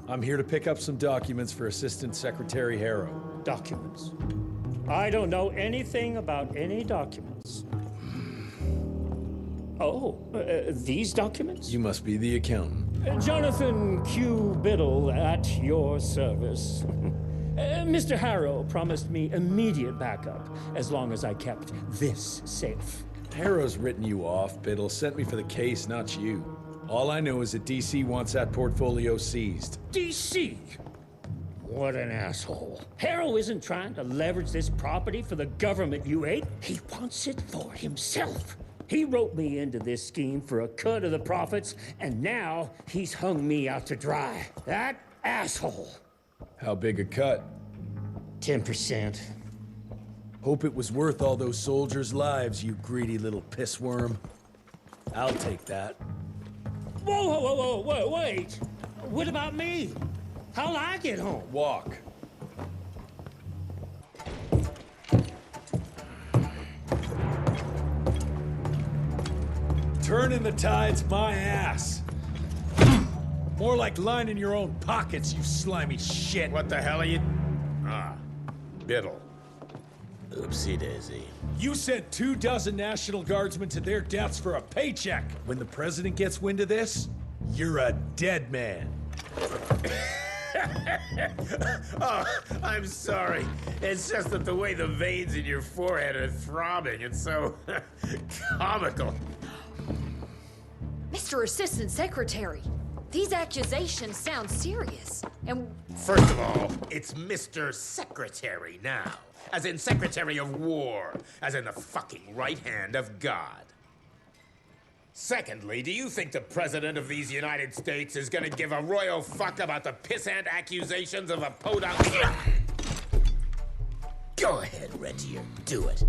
I'm here to pick up some documents for Assistant Secretary Harrow. Documents? I don't know anything about any documents. Oh, these documents? You must be the accountant. Jonathan Q. Biddle at your service. Mr. Harrow promised me immediate backup as long as I kept this safe. Harrow's written you off, Biddle. Sent me for the case, not you. All I know is that DC wants that portfolio seized. DC? What an asshole. Harrow isn't trying to leverage this property for the government you hate. He wants it for himself. He roped me into this scheme for a cut of the profits, and now he's hung me out to dry. That asshole. How big a cut? 10%. Hope it was worth all those soldiers' lives, you greedy little pissworm. I'll take that. Whoa, wait. What about me? How'll I get home? Walk. Turning the tide's my ass. More like lining your own pockets, you slimy shit. What the hell are you... Ah, Biddle. Oopsie daisy. You sent 24 National Guardsmen to their deaths for a paycheck. When the president gets wind of this, you're a dead man. Oh, I'm sorry. It's just that the way the veins in your forehead are throbbing, it's so comical. Mr. Assistant Secretary, these accusations sound serious, and... First of all, it's Mr. Secretary now. As in Secretary of War. As in the fucking right hand of God. Secondly, do you think the President of these United States is gonna give a royal fuck about the pissant accusations of a podunk? Go ahead, Rentier, do it.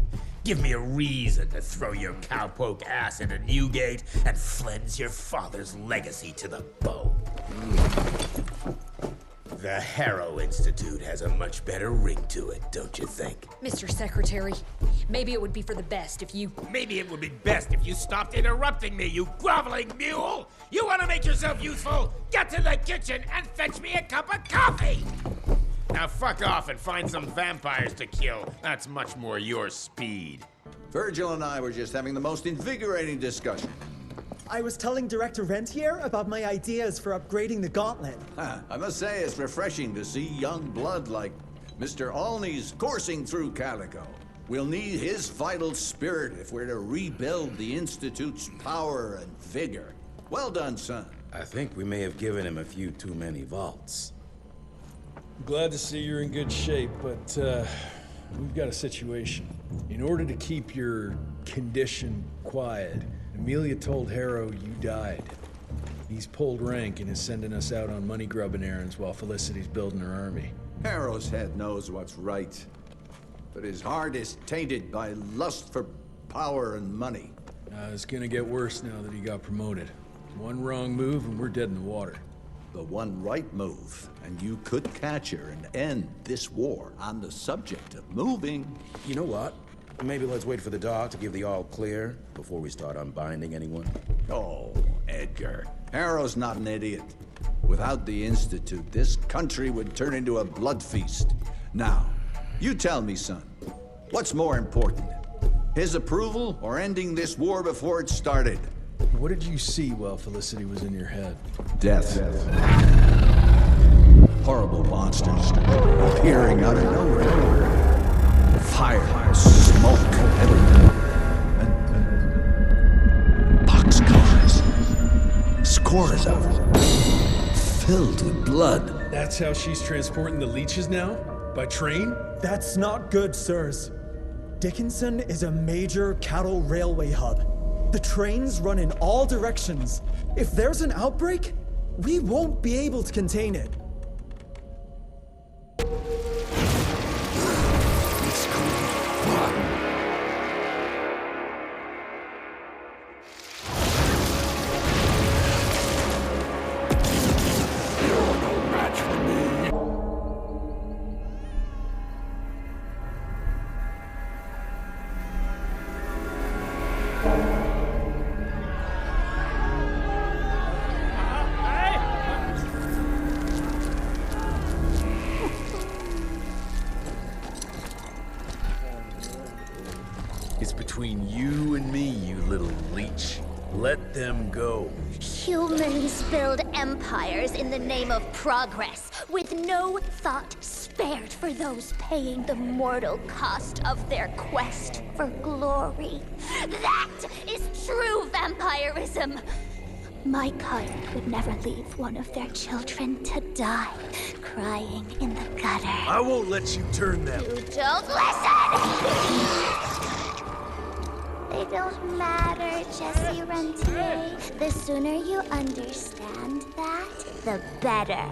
Give me a reason to throw your cowpoke ass into Newgate and cleanse your father's legacy to the bone. The Harrow Institute has a much better ring to it, don't you think? Mr. Secretary, maybe it would be for the best if you... Maybe it would be best if you stopped interrupting me, you groveling mule! You want to make yourself useful? Get to the kitchen and fetch me a cup of coffee! Now fuck off and find some vampires to kill. That's much more your speed. Virgil and I were just having the most invigorating discussion. I was telling Director Rentier about my ideas for upgrading the gauntlet. I must say it's refreshing to see young blood like Mr. Olney's coursing through Calico. We'll need his vital spirit if we're to rebuild the Institute's power and vigor. Well done, son. I think we may have given him a few too many vaults. Glad to see you're in good shape, but we've got a situation. In order to keep your condition quiet, Amelia told Harrow you died. He's pulled rank and is sending us out on money-grubbing errands while Felicity's building her army. Harrow's head knows what's right, but his heart is tainted by lust for power and money. It's gonna get worse now that he got promoted. One wrong move and we're dead in the water. The one right move, and you could catch her and end this war. On the subject of moving... You know what? Maybe let's wait for the dog to give the all clear before we start unbinding anyone. Oh, Edgar. Harrow's not an idiot. Without the Institute, this country would turn into a blood feast. Now, you tell me, son, what's more important? His approval or ending this war before it started? What did you see while Felicity was in your head? Death. Horrible monsters appearing out of nowhere. Fire, smoke, and boxcars. Scores of them, filled with blood. That's how she's transporting the leeches now? By train? That's not good, sirs. Dickinson is a major cattle railway hub. The trains run in all directions. If there's an outbreak, we won't be able to contain it. It's between you and me, you little leech. Let them go. Humans build empires in the name of progress, with no thought spared for those paying the mortal cost of their quest for glory. That is true vampirism. My kind would never leave one of their children to die, crying in the gutter. I won't let you turn them. You don't listen! They don't matter, Jesse Rentier. The sooner you understand that, the better.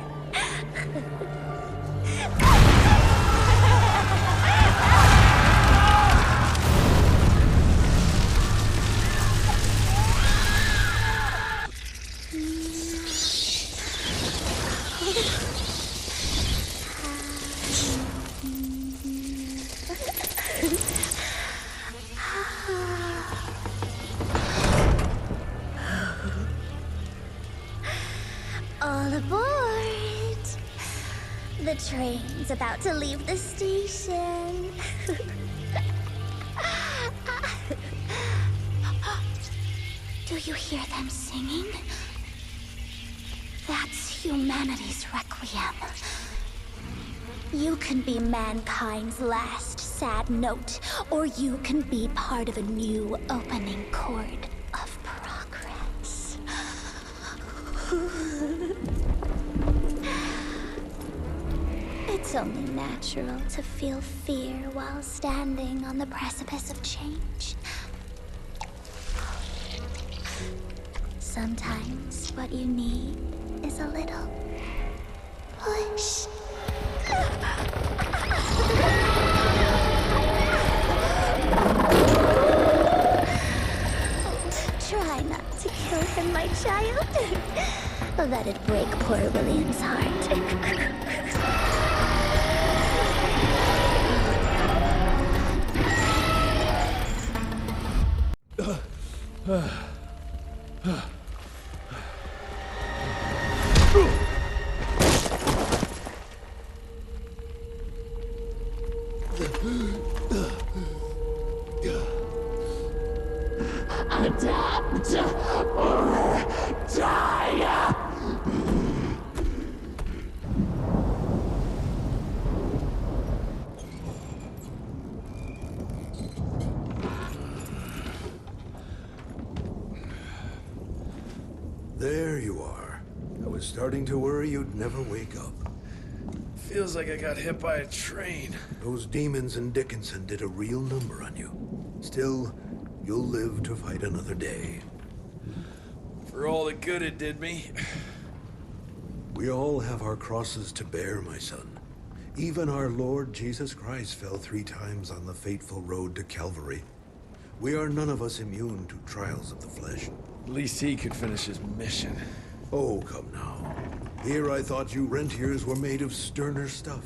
All aboard! The train's about to leave the station. Do you hear them singing? That's humanity's requiem. You can be mankind's last sad note, or you can be part of a new opening chord of progress. It's only natural to feel fear while standing on the precipice of change. Sometimes what you need is a little push. Try not to kill him, my child. Let it break poor William's heart. Adapt or die! There you are. I was starting to worry you'd never wake up. Feels like I got hit by a train. Those demons in Dickinson did a real number on you. Still, you'll live to fight another day. For all the good it did me. We all have our crosses to bear, my son. Even our Lord Jesus Christ fell 3 times on the fateful road to Calvary. We are none of us immune to trials of the flesh. At least he could finish his mission. Oh, come now. Here I thought you rentiers were made of sterner stuff.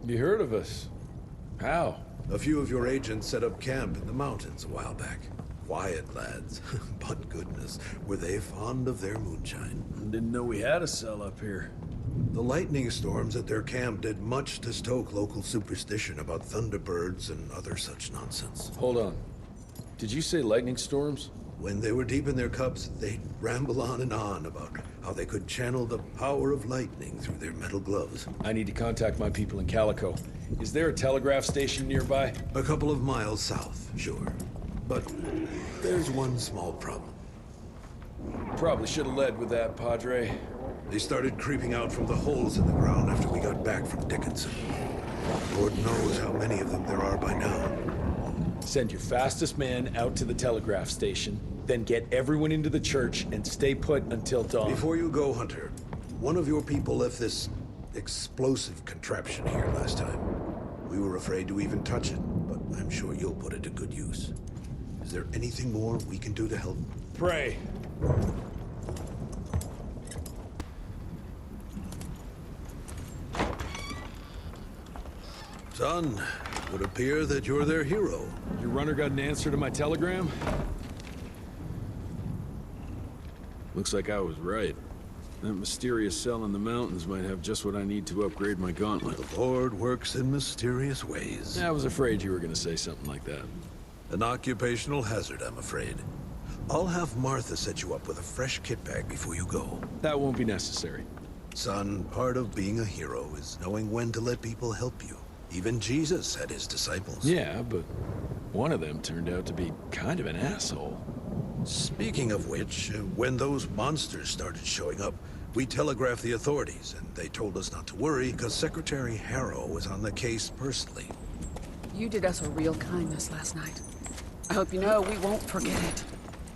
You heard of us? How? A few of your agents set up camp in the mountains a while back. Quiet lads, but goodness, were they fond of their moonshine. Didn't know we had a cell up here. The lightning storms at their camp did much to stoke local superstition about thunderbirds and other such nonsense. Hold on. Did you say lightning storms? When they were deep in their cups, they'd ramble on and on about how they could channel the power of lightning through their metal gloves. I need to contact my people in Calico. Is there a telegraph station nearby? A couple of miles south, sure. But there's one small problem. Probably should have led with that, Padre. They started creeping out from the holes in the ground after we got back from Dickinson. Lord knows how many of them there are by now. Send your fastest man out to the telegraph station, then get everyone into the church and stay put until dawn. Before you go, Hunter, one of your people left this explosive contraption here last time. We were afraid to even touch it, but I'm sure you'll put it to good use. Is there anything more we can do to help? Pray. Son, it would appear that you're their hero. Your runner got an answer to my telegram? Looks like I was right. That mysterious cell in the mountains might have just what I need to upgrade my gauntlet. The Lord works in mysterious ways. I was afraid you were going to say something like that. An occupational hazard, I'm afraid. I'll have Martha set you up with a fresh kit bag before you go. That won't be necessary. Son, part of being a hero is knowing when to let people help you. Even Jesus had his disciples. Yeah, but one of them turned out to be kind of an asshole. Speaking of which, when those monsters started showing up, we telegraphed the authorities, and they told us not to worry because Secretary Harrow was on the case personally. You did us a real kindness last night. I hope you know we won't forget it.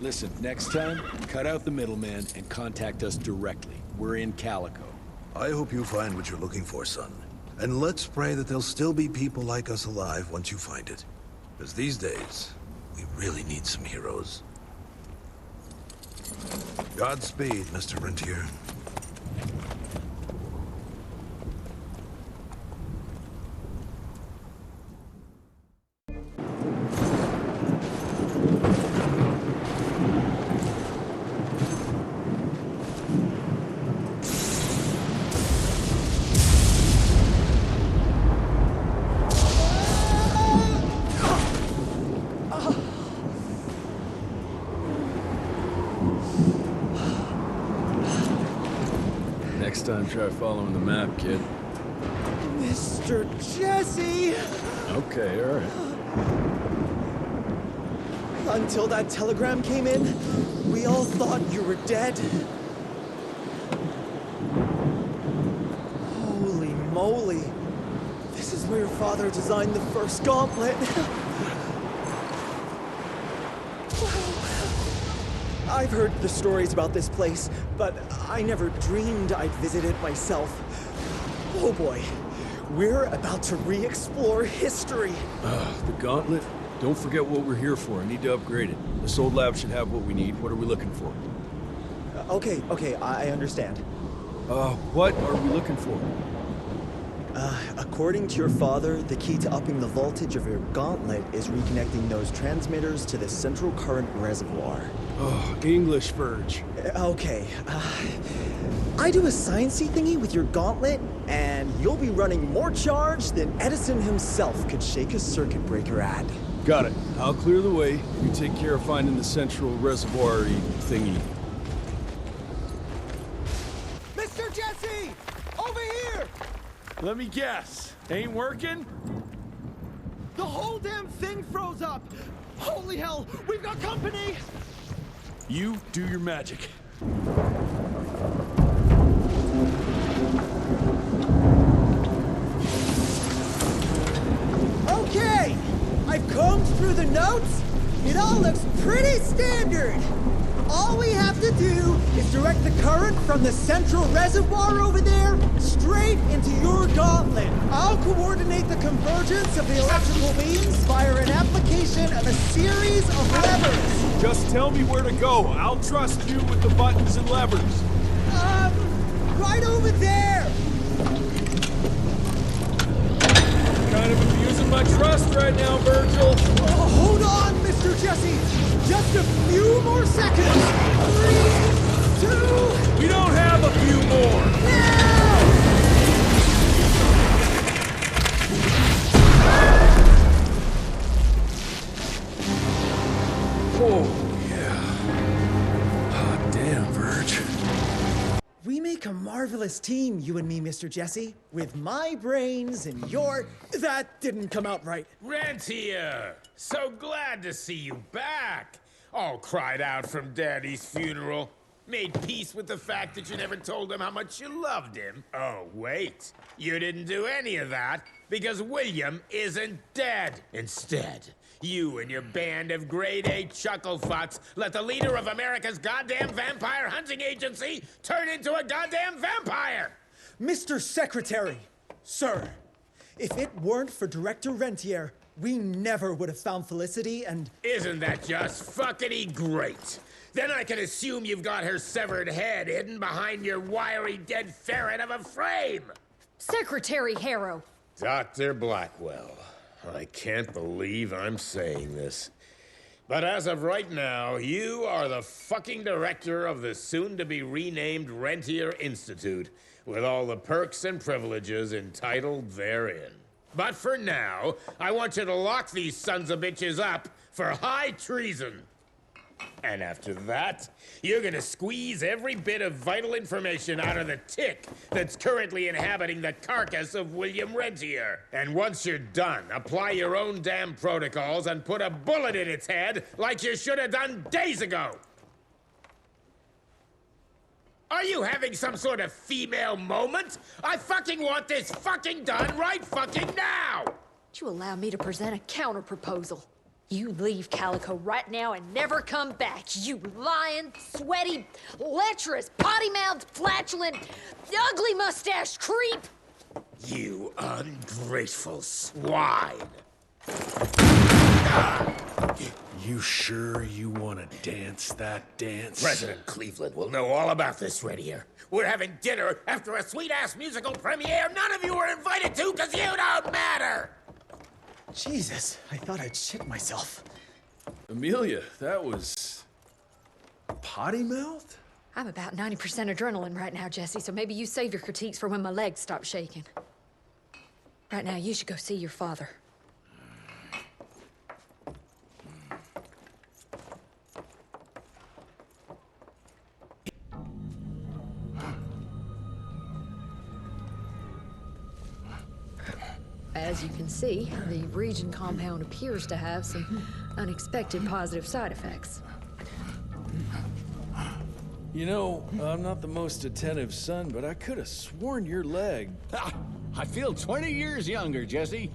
Listen, next time, cut out the middleman and contact us directly. We're in Calico. I hope you find what you're looking for, son. And let's pray that there'll still be people like us alive once you find it. Because these days, we really need some heroes. Godspeed, Mr. Rentier. Next time, try following the map, kid. Mr. Jesse! Okay, all right. Until that telegram came in, we all thought you were dead. Holy moly. This is where your father designed the first gauntlet. I've heard the stories about this place, but I never dreamed I'd visit it myself. Oh boy, we're about to re-explore history. The gauntlet? Don't forget what we're here for. I need to upgrade it. This old lab should have what we need. What are we looking for? Okay, I understand. What are we looking for? According to your father, the key to upping the voltage of your gauntlet is reconnecting those transmitters to the central current reservoir. Oh, English verge. Okay, I do a sciencey thingy with your gauntlet, and you'll be running more charge than Edison himself could shake a circuit breaker at. Got it. I'll clear the way. You take care of finding the central reservoir-y thingy. Mr. Jesse! Over here! Let me guess. Ain't working? The whole damn thing froze up! Holy hell! We've got company! You do your magic. Okay! I've combed through the notes. It all looks pretty standard. All we have to do is direct the current from the central reservoir over there straight into your gauntlet. I'll coordinate the convergence of the electrical beams via an application of a series of levers. Just tell me where to go. I'll trust you with the buttons and levers. Right over there. Kind of abusing my trust right now, Virgil. Oh, hold on, Mr. Jesse. Just a few more seconds. 3, 2... We don't have a few more. Now! Oh, yeah. Hot damn, Virg. We make a marvelous team, you and me, Mr. Jesse. With my brains and your... That didn't come out right. Rentier! So glad to see you back! All cried out from Daddy's funeral. Made peace with the fact that you never told him how much you loved him. Oh, wait. You didn't do any of that because William isn't dead. Instead, you and your band of grade-A chucklefucks let the leader of America's goddamn vampire hunting agency turn into a goddamn vampire! Mr. Secretary, sir, if it weren't for Director Rentier, we never would have found Felicity and... Isn't that just fuckity great? Then I can assume you've got her severed head hidden behind your wiry dead ferret of a frame! Secretary Harrow! Dr. Blackwell, I can't believe I'm saying this. But as of right now, you are the fucking director of the soon-to-be-renamed Rentier Institute, with all the perks and privileges entitled therein. But for now, I want you to lock these sons of bitches up for high treason. And after that, you're gonna squeeze every bit of vital information out of the tick that's currently inhabiting the carcass of William Rentier. And once you're done, apply your own damn protocols and put a bullet in its head like you should have done days ago. Are you having some sort of female moment? I fucking want this fucking done right fucking now! Would you allow me to present a counter-proposal? You leave Calico right now and never come back, you lying, sweaty, lecherous, potty-mouthed, flatulent, ugly mustached creep! You ungrateful swine! You sure you want to dance that dance? President Cleveland will know all about this right here. We're having dinner after a sweet-ass musical premiere none of you were invited to because you don't matter! Jesus, I thought I'd shit myself. Amelia, that was... potty-mouthed? I'm about 90% adrenaline right now, Jesse, so maybe you save your critiques for when my legs stop shaking. Right now, you should go see your father. As you can see, the region compound appears to have some unexpected positive side effects. You know, I'm not the most attentive son, but I could have sworn your leg... I feel 20 years younger, Jesse.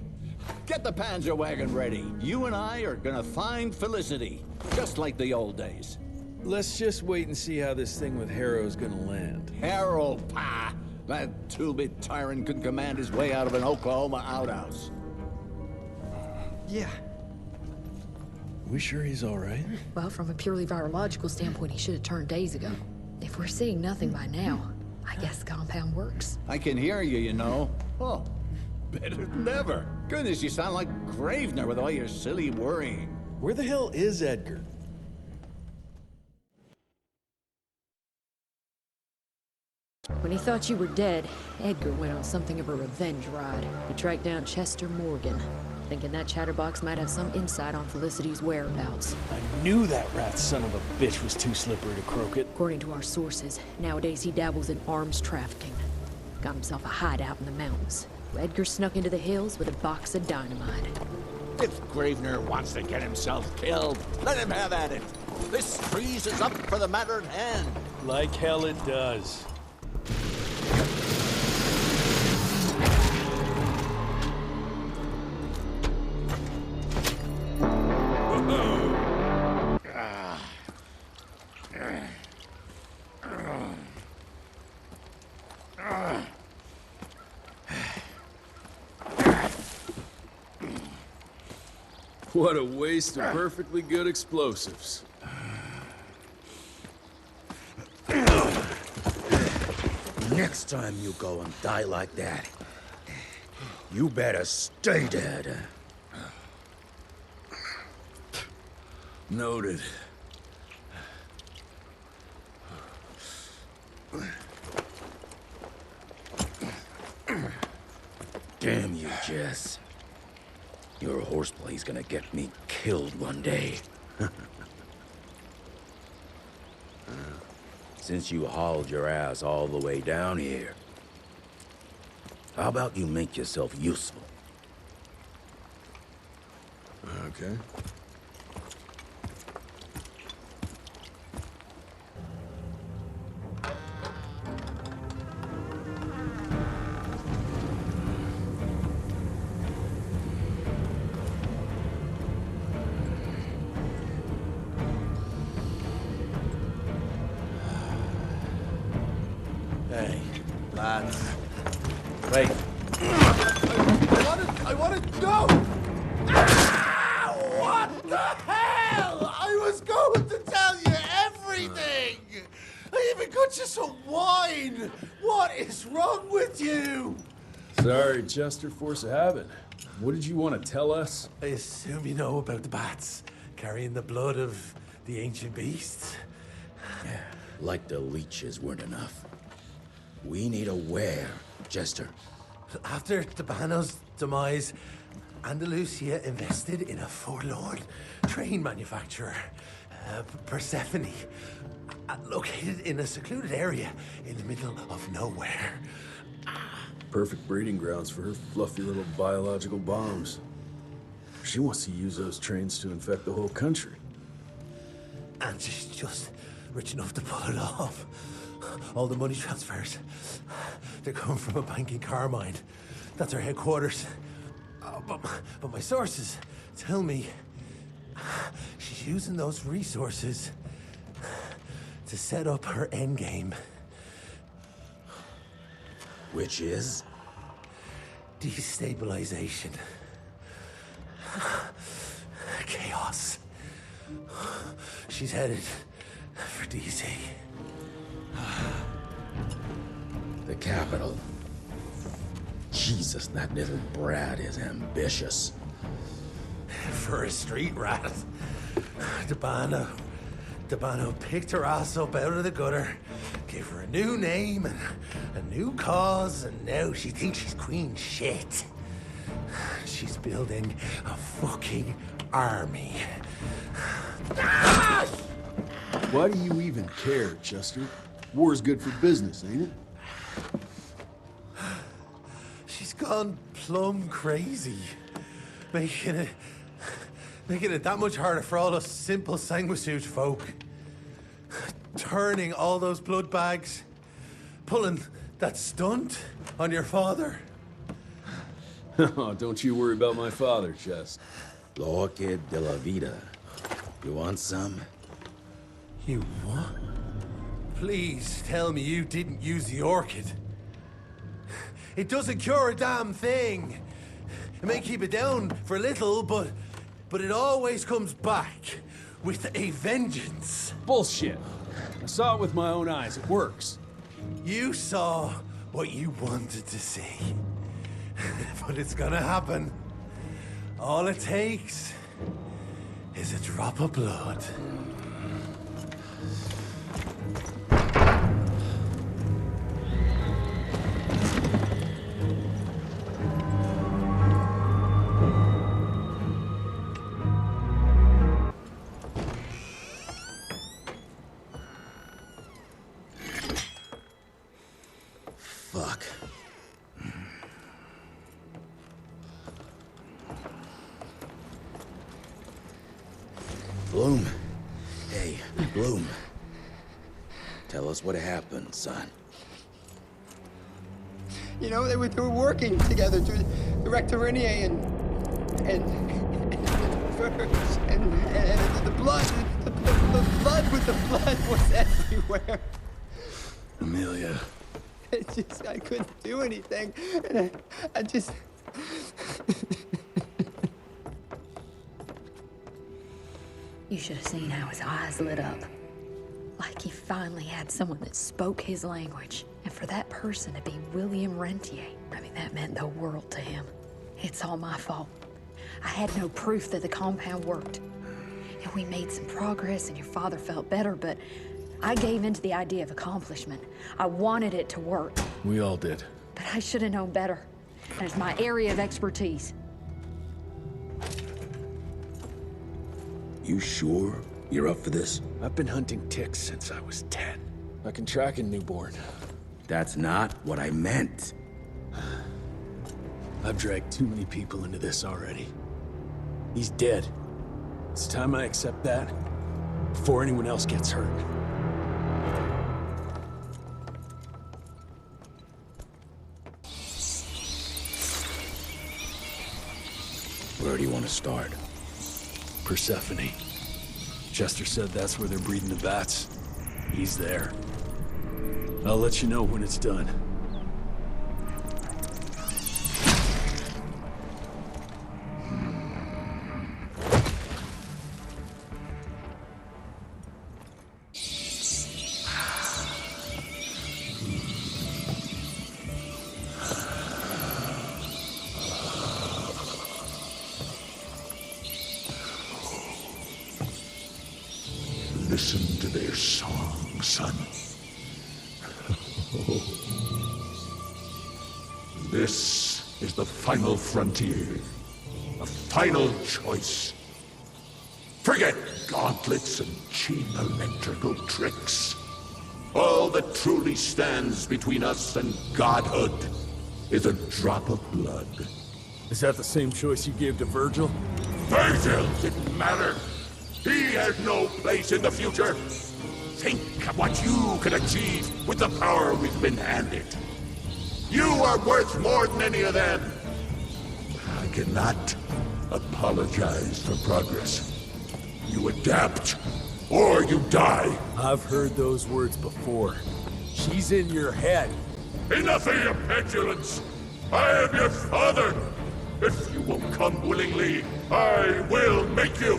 Get the Panzer wagon ready. You and I are gonna find Felicity, just like the old days. Let's just wait and see how this thing with Harrow's gonna land. Harrow, pa! That two-bit tyrant could command his way out of an Oklahoma outhouse. Yeah. We sure he's all right? Well, from a purely virological standpoint, he should have turned days ago. If we're seeing nothing by now, I guess the compound works. I can hear you, you know. Oh, better than ever. Goodness, you sound like Gravener with all your silly worrying. Where the hell is Edgar? When he thought you were dead, Edgar went on something of a revenge ride. He tracked down Chester Morgan, thinking that chatterbox might have some insight on Felicity's whereabouts. I knew that rat son of a bitch was too slippery to croak it. According to our sources, nowadays he dabbles in arms trafficking. Got himself a hideout in the mountains. Edgar snuck into the hills with a box of dynamite. If Gravener wants to get himself killed, let him have at it. This trees is up for the matter at hand. Like hell it does. What a waste of perfectly good explosives. Next time you go and die like that, you better stay dead. Noted. Damn you, Jess. Your horseplay's gonna get me killed one day. Since you hauled your ass all the way down here, how about you make yourself useful? Okay. Hey, lads. Wait. I want to know! Ah, what the hell? I was going to tell you everything! I even got you some wine! What is wrong with you? Sorry, Chester, force of habit. What did you want to tell us? I assume you know about the bats carrying the blood of the ancient beasts. Yeah, like the leeches weren't enough. We need a where, Chester. After Tabano's demise, Andalusia invested in a forlorn train manufacturer, Persephone, located in a secluded area in the middle of nowhere. Perfect breeding grounds for her fluffy little biological bombs. She wants to use those trains to infect the whole country. And she's just rich enough to pull it off. All the money transfers, they're coming from a bank in Carmine. That's her headquarters. But my sources tell me she's using those resources to set up her endgame. Which is? Destabilization. Chaos. She's headed for DC. The capital. Jesus, that little brat is ambitious. For a street rat. Dabano picked her ass up out of the gutter, gave her a new name and a new cause, and now she thinks she's queen shit. She's building a fucking army. Why do you even care, Chester? War's good for business, ain't it? She's gone plumb crazy, making it that much harder for all us simple sanguisuge folk. Turning all those blood bags, pulling that stunt on your father. Oh, don't you worry about my father, Chest. L'orchid de la vida. You want some? You what? Please tell me you didn't use the orchid. It doesn't cure a damn thing. It may keep it down for a little, but it always comes back with a vengeance. Bullshit. I saw it with my own eyes. It works. You saw what you wanted to see. But it's gonna happen. All it takes is a drop of blood. fuck? Bloom. Hey, Bloom. Tell us what happened, son. You know, they were working together to direct Renier and the blood with the blood was everywhere. Amelia. I couldn't do anything. And I just... You should have seen how his eyes lit up. Like he finally had someone that spoke his language. And for that person to be William Rentier, I mean, that meant the world to him. It's all my fault. I had no proof that the compound worked. And we made some progress and your father felt better, but I gave in to the idea of accomplishment. I wanted it to work. We all did. But I should have known better. And it's my area of expertise. You sure you're up for this? I've been hunting ticks since I was 10. I can track a newborn. That's not what I meant. I've dragged too many people into this already. He's dead. It's time I accept that before anyone else gets hurt. Where do you want to start? Persephone. Chester said that's where they're breeding the bats. He's there. I'll let you know when it's done. Listen to their song, son. This is the final frontier. A final choice. Forget gauntlets and cheap electrical tricks. All that truly stands between us and godhood is a drop of blood. Is that the same choice you gave to Virgil? Virgil didn't matter. He has no place in the future. Think of what you can achieve with the power we've been handed. You are worth more than any of them. I cannot apologize for progress. You adapt, or you die. I've heard those words before. She's in your head. Enough of your petulance. I am your father. If you won't come willingly, I will make you.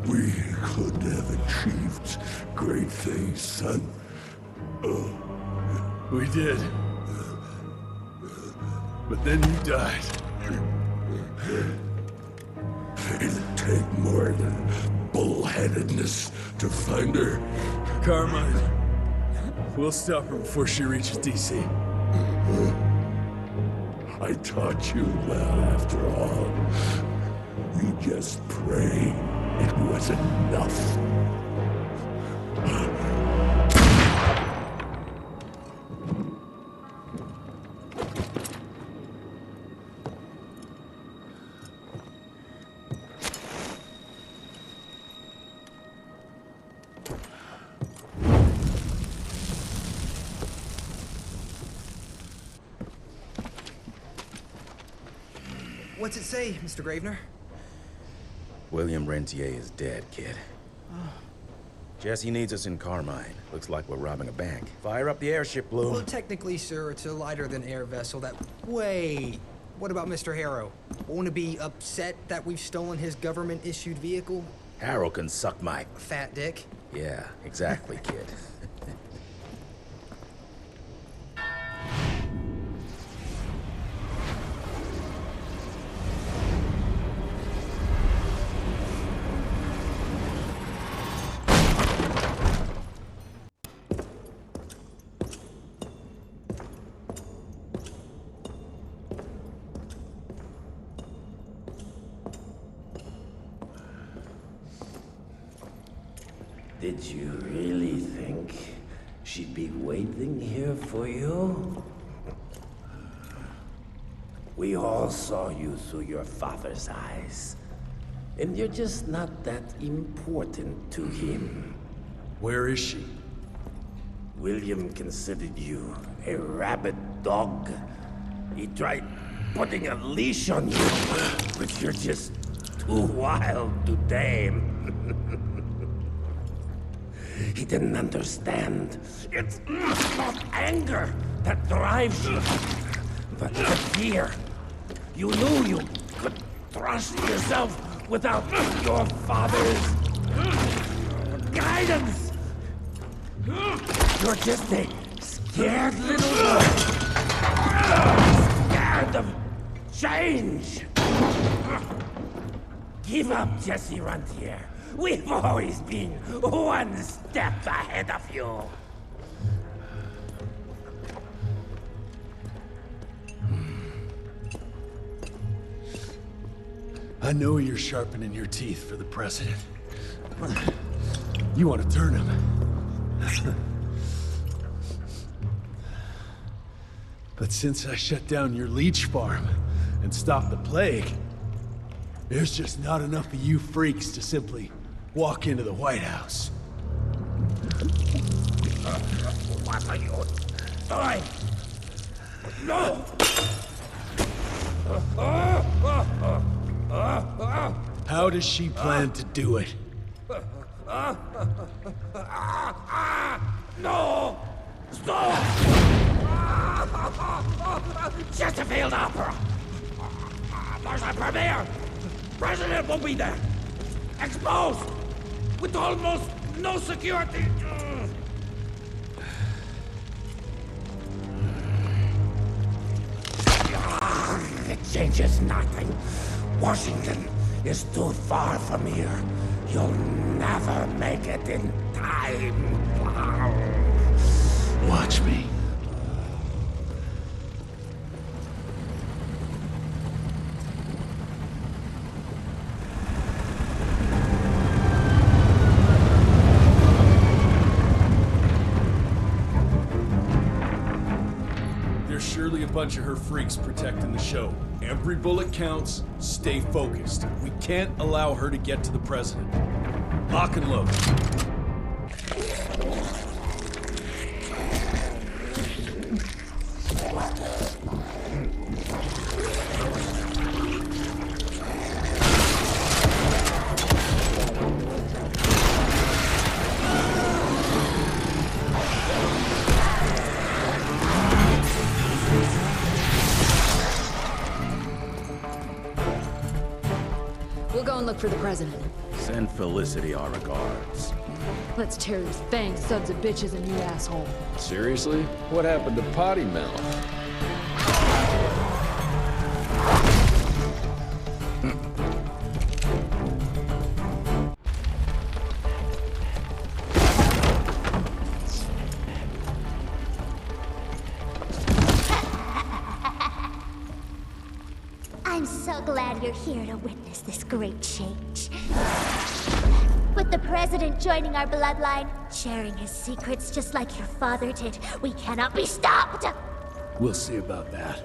We could have achieved great things, son. We did. But then you died. It'd take more than bullheadedness to find her. Carmine, we'll stop her before she reaches DC. I taught you well after all. You just pray it was enough. What's it say, Mr. Gravener? William Rentier is dead, kid. Jesse needs us in Carmine. Looks like we're robbing a bank. Fire up the airship, Bloom. Well, technically, sir, it's a lighter-than-air vessel that... Wait! What about Mr. Harrow? Won't he be upset that we've stolen his government-issued vehicle? Harrow can suck my... Fat dick? Yeah, exactly, kid. Did you really think she'd be waiting here for you? We all saw you through your father's eyes. And you're just not that important to him. Where is she? William considered you a rabid dog. He tried putting a leash on you, but you're just too wild to tame. He didn't understand. It's not anger that drives you, but the fear. You knew you could trust yourself without your father's guidance. You're just a scared little boy. Scared of change. Give up, Jesse Runtier. We've always been one step ahead of you. I know you're sharpening your teeth for the president. You want to turn him. But since I shut down your leech farm and stopped the plague, there's just not enough of you freaks to simply walk into the White House. What are you doing? No! How does she plan to do it? No! Stop! Just a failed opera. There's a premiere. President will be there. Exposed. With almost no security. It changes nothing. Washington is too far from here. You'll never make it in time. Watch me. There's surely a bunch of her freaks protecting the show. Every bullet counts. Stay focused. We can't allow her to get to the president. Lock and load. We'll go and look for the president. Send Felicity our regards. Let's tear these fanged sons of bitches a new asshole. Seriously? What happened to Potty Mouth? I'm so glad you're here to witness this great change. With the president joining our bloodline, sharing his secrets just like your father did, we cannot be stopped! We'll see about that.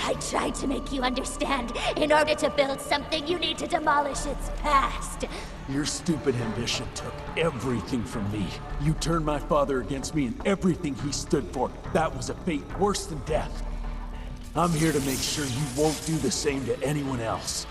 I tried to make you understand. In order to build something, you need to demolish its past. Your stupid ambition took everything from me. You turned my father against me and everything he stood for. That was a fate worse than death. I'm here to make sure you won't do the same to anyone else.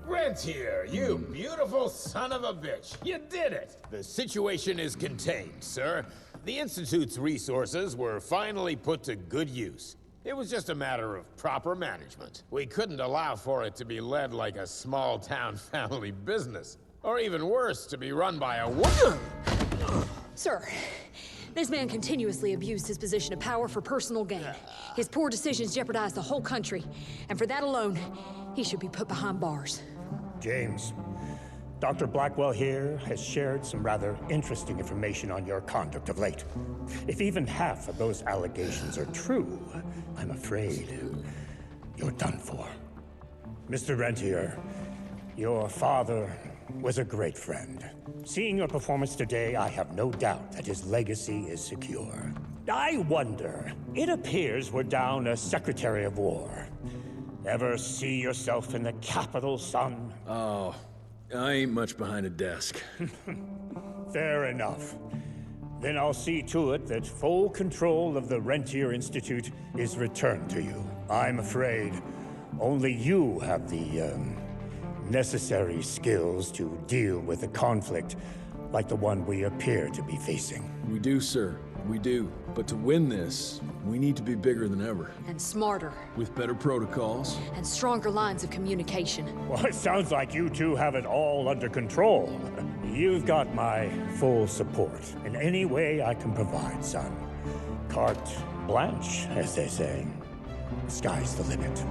Rentier, you beautiful son of a bitch. You did it! The situation is contained, sir. The Institute's resources were finally put to good use. It was just a matter of proper management. We couldn't allow for it to be led like a small-town family business. Or even worse, to be run by a woman. Sir, this man continuously abused his position of power for personal gain. His poor decisions jeopardized the whole country. And for that alone, he should be put behind bars. James, Dr. Blackwell here has shared some rather interesting information on your conduct of late. If even half of those allegations are true, I'm afraid you're done for. Mr. Rentier, your father was a great friend. Seeing your performance today, I have no doubt that his legacy is secure. I wonder, it appears we're down a Secretary of War. Ever see yourself in the Capitol, son? Oh, I ain't much behind a desk. Fair enough. Then I'll see to it that full control of the Rentier Institute is returned to you. I'm afraid only you have the, necessary skills to deal with a conflict like the one we appear to be facing. We do, sir. We do. But to win this, we need to be bigger than ever. And smarter. With better protocols. And stronger lines of communication. Well, it sounds like you two have it all under control. You've got my full support in any way I can provide, son. Carte blanche, as they say. The sky's the limit.